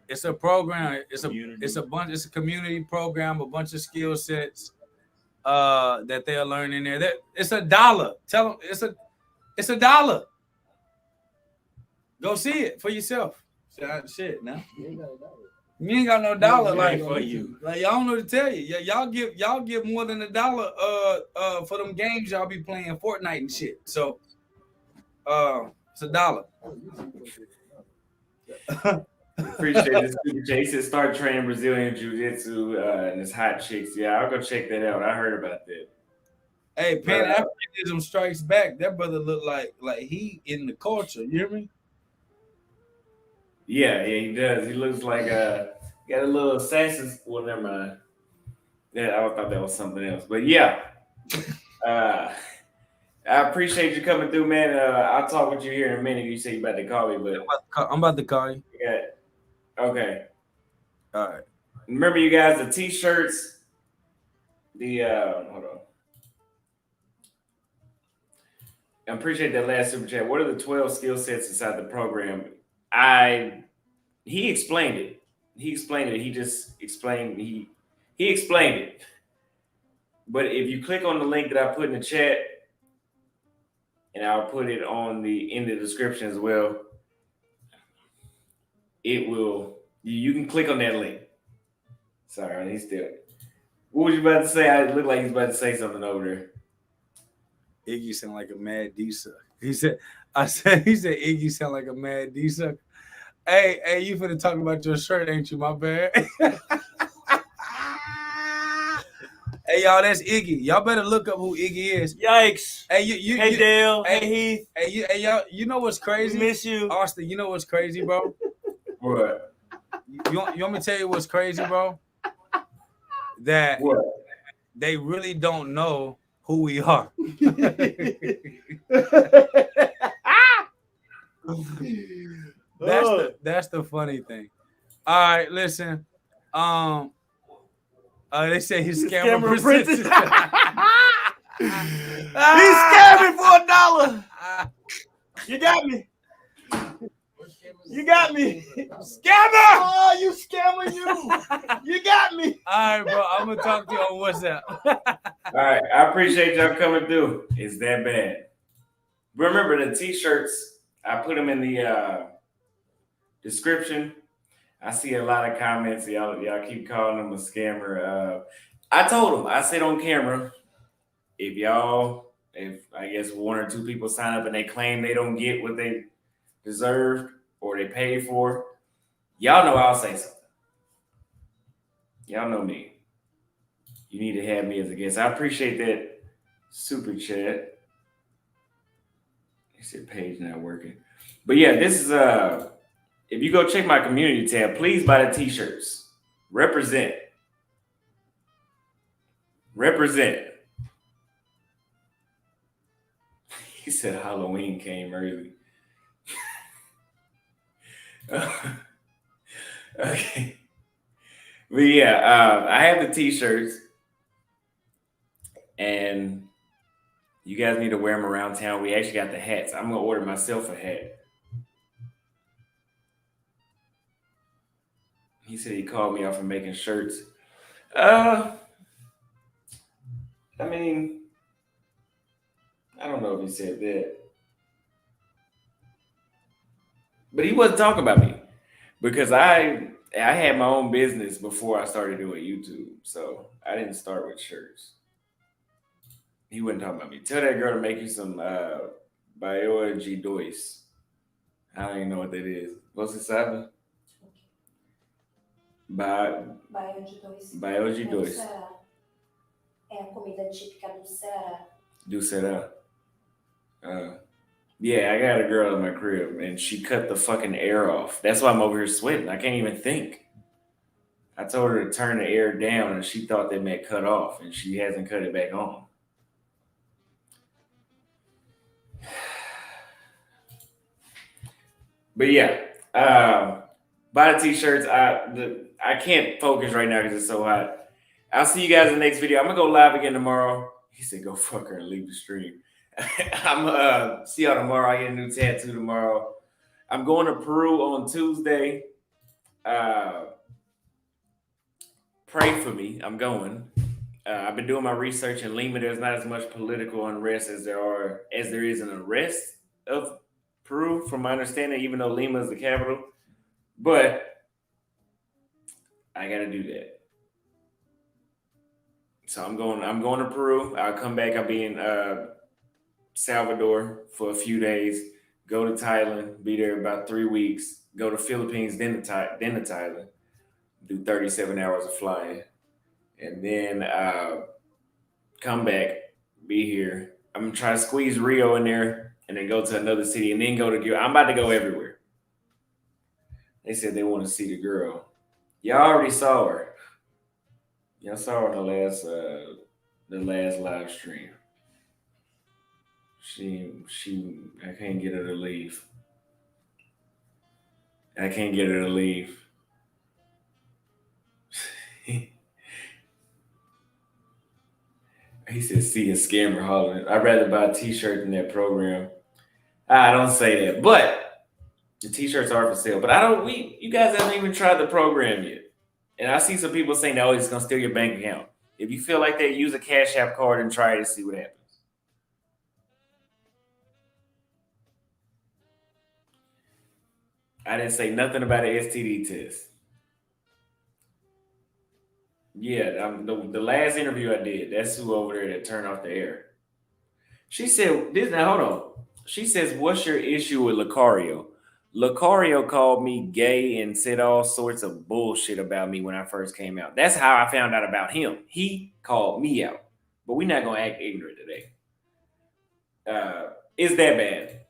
Speaker 3: It's a program. It's a community program, a bunch of skill sets that they'll learn in there. It's $1. Tell them it's $1. Go see it for yourself. Shit, now you ain't got no dollar like for you. Like y'all don't know to tell you. Y'all give more than $1 for them games y'all be playing Fortnite and shit. So it's $1.
Speaker 1: Appreciate this. He said start training Brazilian Jiu-Jitsu and it's hot chicks. Yeah, I'll go check that out. I heard about that.
Speaker 3: Hey, Pan-Africanism strikes back. That brother look like he in the culture. You hear me?
Speaker 1: Yeah, he does. He looks like got a little assassin. Well, never mind. Yeah, I thought that was something else. But yeah, I appreciate you coming through, man. I'll talk with you here in a minute. You say you about to call me, but
Speaker 3: I'm about to call you.
Speaker 1: Yeah. Okay.
Speaker 3: All right.
Speaker 1: Remember, you guys, the t-shirts. The hold on. I appreciate that last super chat. What are the 12 skill sets inside the program? He explained it. He just explained. He explained it. But if you click on the link that I put in the chat, and I'll put it in the description as well, it will. You can click on that link. Sorry, he's still. What was you about to say? It looked like he's about to say something over there.
Speaker 3: Iggy sound like a mad D-suck. He said Iggy sound like a mad D-suck. Hey, you finna talk about your shirt, ain't you? My bad. Hey y'all, that's Iggy. Y'all better look up who Iggy is.
Speaker 4: Yikes.
Speaker 3: Hey you
Speaker 4: Hey Dale.
Speaker 3: hey,
Speaker 4: Hey Heath.
Speaker 3: Hey y'all, you know what's crazy?
Speaker 4: We miss you.
Speaker 3: Austin, you know what's crazy, bro?
Speaker 1: What?
Speaker 3: You want me to tell you what's crazy, bro? That
Speaker 1: What?
Speaker 3: they really don't know who we are. That's the funny thing. All right, listen. They say he's scammer princess.
Speaker 4: He's scamming for $1. You got me. You got me.
Speaker 3: Scammer!
Speaker 4: Oh, you scammer, you. You got me.
Speaker 3: All right, bro. I'm gonna talk to you on WhatsApp.
Speaker 1: All right, I appreciate y'all coming through. It's that bad. Remember the t-shirts? I put them in the description. I see a lot of comments. Y'all keep calling them a scammer. I told them. I said on camera, if I guess one or two people sign up and they claim they don't get what they deserved or they paid for, y'all know I'll say something. Y'all know me. You need to have me as a guest. I appreciate that super chat. He said page not working. But yeah, this is if you go check my community tab, please buy the t-shirts. Represent. He said Halloween came early. Okay. But yeah, I have the t-shirts and you guys need to wear them around town. We actually got the hats. I'm going to order myself a hat. He said he called me off for making shirts. I mean, I don't know if he said that. But he wasn't talking about me because I had my own business before I started doing YouTube. So I didn't start with shirts. He wasn't talking about me. Tell that girl to make you some Biology Dois. I don't even know what that is. Você sabe? Biology Dois.
Speaker 2: É a comida típica do Ceará.
Speaker 1: Do Ceará. Yeah, I got a girl in my crib and she cut the fucking air off. That's why I'm over here sweating. I can't even think. I told her to turn the air down and she thought that meant cut off and she hasn't cut it back on. But yeah, buy the t-shirts. I can't focus right now because it's so hot. I'll see you guys in the next video. I'm gonna go live again tomorrow. He said, "Go fuck her and leave the stream." I'm see y'all tomorrow. I get a new tattoo tomorrow. I'm going to Peru on Tuesday. Pray for me. I'm going. I've been doing my research in Lima. There's not as much political unrest as there is in the rest of Peru, from my understanding, even though Lima is the capital. But I gotta do that. So I'm going to Peru. I'll come back. I'll be in Salvador for a few days. Go to Thailand. Be there about 3 weeks. Go to Philippines, then to Thailand. Do 37 hours of flying. And then come back. Be here. I'm gonna try to squeeze Rio in there and then go to another city and then go to I'm about to go everywhere. They said they want to see the girl. Y'all already saw her. Y'all saw her in the last live stream. I can't get her to leave. He said, "See a scammer hollering." I'd rather buy a t-shirt than that program. I don't say that, but the t-shirts are for sale. But you guys haven't even tried the program yet. And I see some people saying, "Oh, it's gonna steal your bank account." If you feel like that, use a Cash App card and try it to see what happens. I didn't say nothing about an STD test. Yeah, the last interview I did, that's who over there that turned off the air. She said, hold on. She says, "What's your issue with Lucario?" Lucario called me gay and said all sorts of bullshit about me when I first came out. That's how I found out about him. He called me out. But we're not going to act ignorant today. It's that bad.